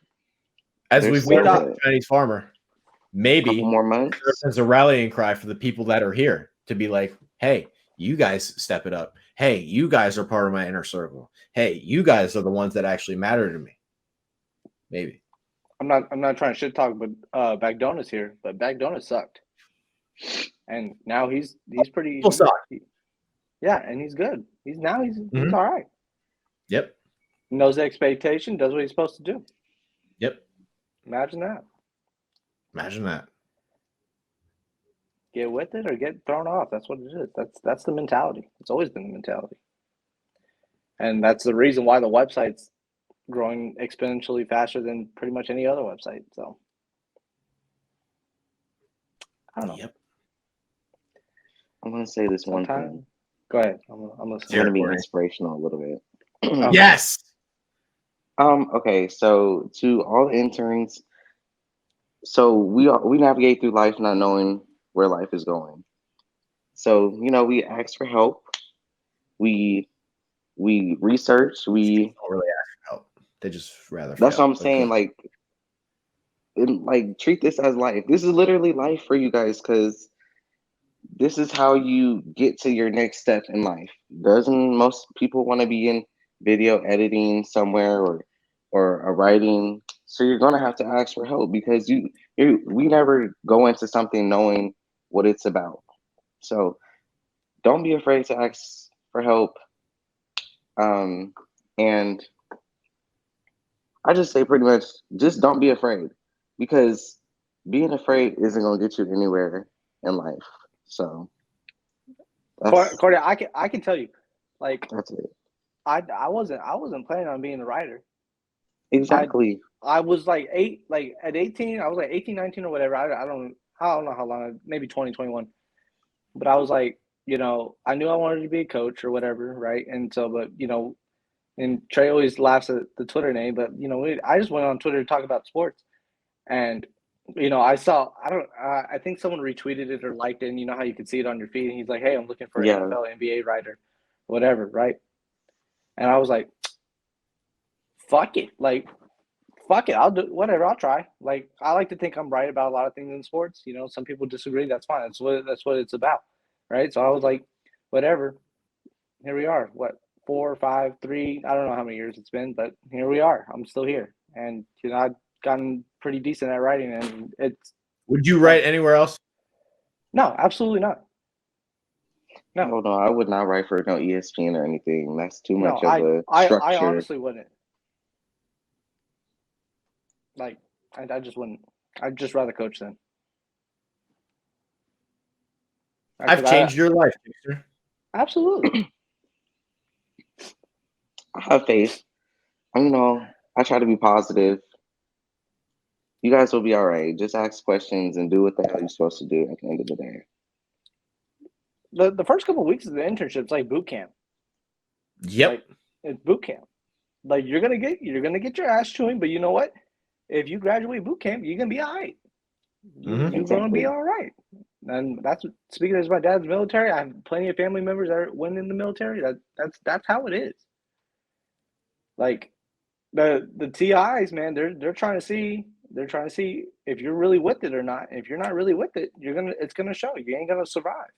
As we've learned from the Chinese farmer, maybe more months. There's a rallying cry for the people that are here to be like, hey, you guys step it up. Hey, you guys are part of my inner circle. Hey, you guys are the ones that actually matter to me. Maybe. I'm not trying to shit talk, but Bagdona's here. But Bagdona sucked. And now he's pretty. Yeah, and he's good. He's all right. Yep. Knows the expectation, does what he's supposed to do. Yep. Imagine that. Get with it or get thrown off. That's what it is. That's the mentality. It's always been the mentality. And that's the reason why the website's growing exponentially faster than pretty much any other website. So I don't know. Yep. I'm gonna say this one Sometime. thing. Go ahead. I'm I'm listening. gonna be Courtney. inspirational a little bit. Yes. Okay, so to all the interns, so we navigate through life not knowing where life is going. So we ask for help. We research. Don't really ask for help. They just rather. That's fail. what I'm saying. Like treat this as life. This is literally life for you guys because this is how you get to your next step in life. Doesn't most people want to be in video editing somewhere or a writing? So you're gonna have to ask for help because we never go into something knowing what it's about. So don't be afraid to ask for help. And I just say pretty much just don't be afraid because being afraid isn't gonna get you anywhere in life. So Courtney, I can tell you, like that's it. I wasn't planning on being a writer. Exactly. I was like at 18, I was like 18, 19 or whatever. I don't know how long, maybe 20, 21. But I was like, I knew I wanted to be a coach or whatever, right? And so, but and Trey always laughs at the Twitter name, but I just went on Twitter to talk about sports, and I saw I think someone retweeted it or liked it, and you know how you can see it on your feed, and he's like, hey, I'm looking for an Yeah. NFL, NBA writer, whatever, right? And I was like, fuck it, I'll do whatever, I'll try. Like I like to think I'm right about a lot of things in sports. Some people disagree. That's fine. That's what it's about, right? So I was like, whatever. Here we are. What 4, 5, 3? I don't know how many years it's been, but here we are. I'm still here, and I've gotten pretty decent at writing, and it's. Would you write anywhere else? No, absolutely not. No. Oh no, I would not write for no ESPN or anything. That's too much No, of a structure. I honestly wouldn't. Like, I just wouldn't. I'd just rather coach then. I've changed your life, Chickster. Absolutely. I have faith. I try to be positive. You guys will be all right. Just ask questions and do what the hell you're supposed to do at the end of the day. The first couple of weeks of the internship's like boot camp. Yep. Like, it's boot camp. Like you're gonna get your ass chewing, but you know what? If you graduate boot camp, you're gonna be all right. You're gonna be all right. And that's speaking as my dad's military. I have plenty of family members that went in the military. That's how it is. Like the TIs, man, they're trying to see if you're really with it or not. If you're not really with it, it's gonna show. You ain't gonna survive.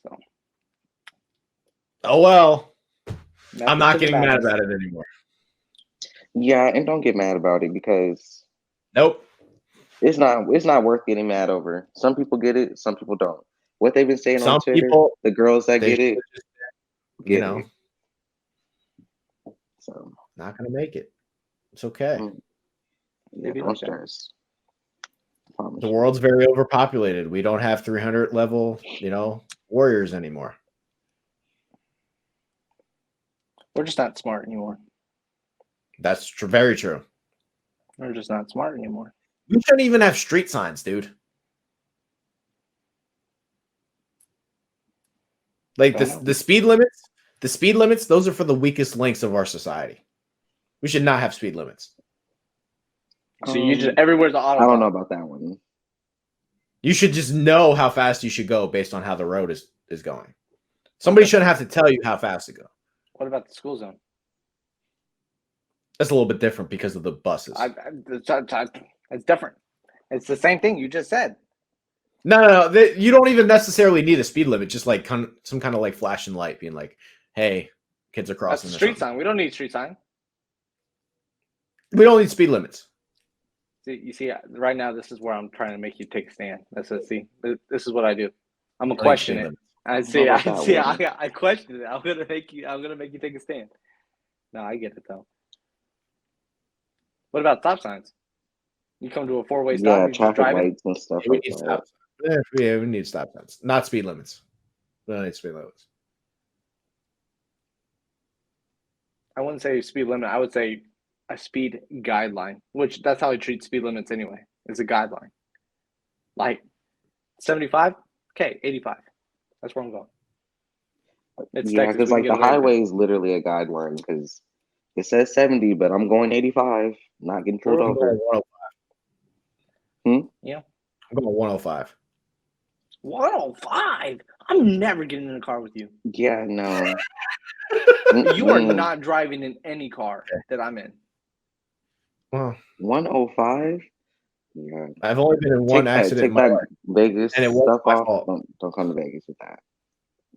So. Oh well. I'm not getting mad about it anymore. Yeah, and don't get mad about it because nope. It's not worth getting mad over. Some people get it, some people don't. What they've been saying on Twitter, the girls that get it, get it. So not gonna make it. It's okay. Yeah, don't stress. The world's very overpopulated. We don't have 300 level, warriors anymore. We're just not smart anymore. That's very true. We're just not smart anymore. We shouldn't even have street signs, dude. Like the speed limits, those are for the weakest links of our society. We should not have speed limits. So you just everywhere's the auto. I don't know about that one. You should just know how fast you should go based on how the road is going. Somebody shouldn't have to tell you how fast to go. What about the school zone? That's a little bit different because of the buses. It's different. It's the same thing you just said. No. You don't even necessarily need a speed limit. Just like some kind of like flashing light being like, hey, kids are crossing. That's street sign. We don't need street sign. We don't need speed limits. You see, right now, this is where I'm trying to make you take a stand. This is what I do. I'm gonna question it. I question it. I'm gonna make you take a stand. No, I get it though. What about stop signs? You come to a 4-way stop. Yeah, traffic lights and stuff like that. Yeah, we need stop signs, not speed limits. We don't need speed limits. I wouldn't say speed limit. I would say a speed guideline, which that's how I treat speed limits anyway. It's a guideline. Like 75, okay, 85. That's where I'm going. It's Yeah, Texas. because We like can the get away with it. highway is literally a guideline because it says 70, but I'm going 85, not getting pulled I'm going over. 105. Yeah. I'm going 105. 105. I'm never getting in a car with you. Yeah, no. You are Mm-mm. not driving in any car that I'm in. Well, 105? Yeah. I've only been in one accident in my life, Vegas and it wasn't stuff my off. fault. Don't come to Vegas with that.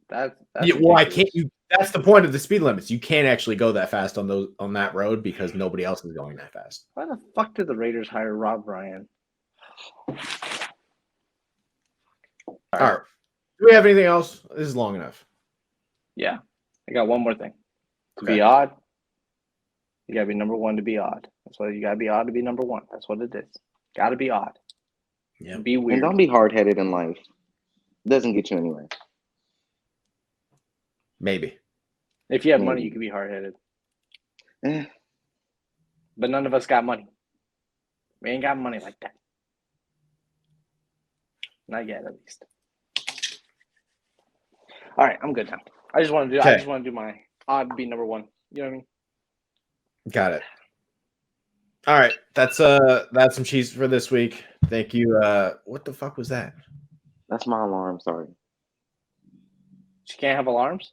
That's Yeah, well, I ridiculous. can't. That's the point of the speed limits. You can't actually go that fast on that road because nobody else is going that fast. Why the fuck did the Raiders hire Rob Ryan? All right. Do we have anything else? This is long enough. Yeah. I got one more thing. To Okay. be odd, you gotta be number one to be odd. That's why you gotta be odd to be number one. That's what it is. Gotta be odd. Yeah. Be And weird. don't be hard headed in life. Doesn't get you anywhere. Maybe. If you have Maybe. money, you can be hard headed. Eh. But none of us got money. We ain't got money like that. Not yet, at least. All right, I'm good now. I just want to do my odd be number one. You know what I mean? Got it. All right. That's some cheese for this week. Thank you. What the fuck was that? That's my alarm. Sorry. She can't have alarms.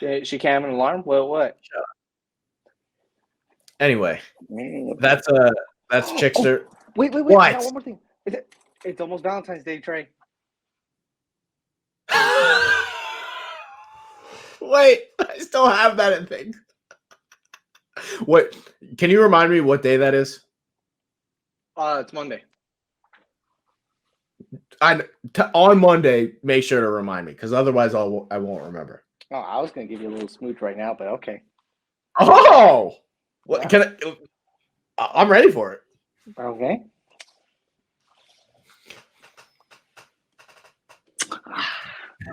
She can't have an alarm. Well, what? Anyway, Man. that's Chickster. Wait! What? I got one more thing. It's almost Valentine's Day, Trey. Wait, I still have that in things. What? Can you remind me what day that is? It's Monday. On Monday. Make sure to remind me, because otherwise I won't remember. Oh, I was gonna give you a little smooch right now, but okay. Oh, what Yeah. can I'm ready for it. Okay.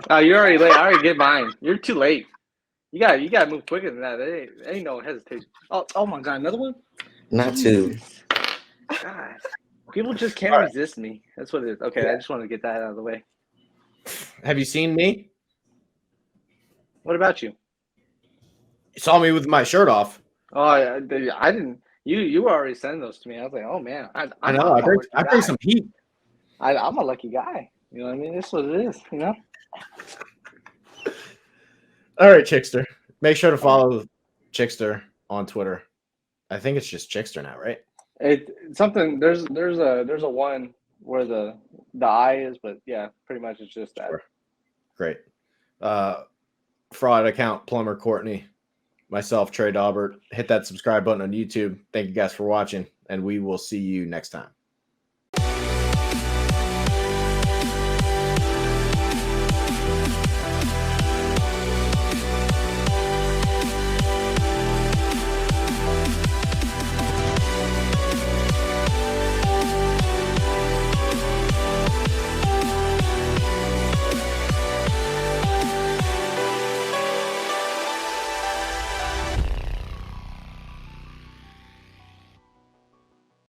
Oh, you're already late. I already get mine. You're too late. You gotta move quicker than that. There ain't no hesitation. Oh my god, another one? Not two. God. People just can't All right. resist me. That's what it is. Okay, I just wanted to get that out of the way. Have you seen me? What about you? You saw me with my shirt off. Oh, I didn't. You were already sending those to me. I was like, oh man, I know. I bring some heat. I'm a lucky guy. You know what I mean? This is what it is. You know. All right, Chickster. Make sure to follow Chickster on Twitter. I think it's just Chickster now, right? Something there's a one where the I is, but yeah, pretty much it's just that. Sure. Great. Fraud account plumber Courtney, myself Trey Daubert. Hit that subscribe button on YouTube. Thank you guys for watching, and we will see you next time.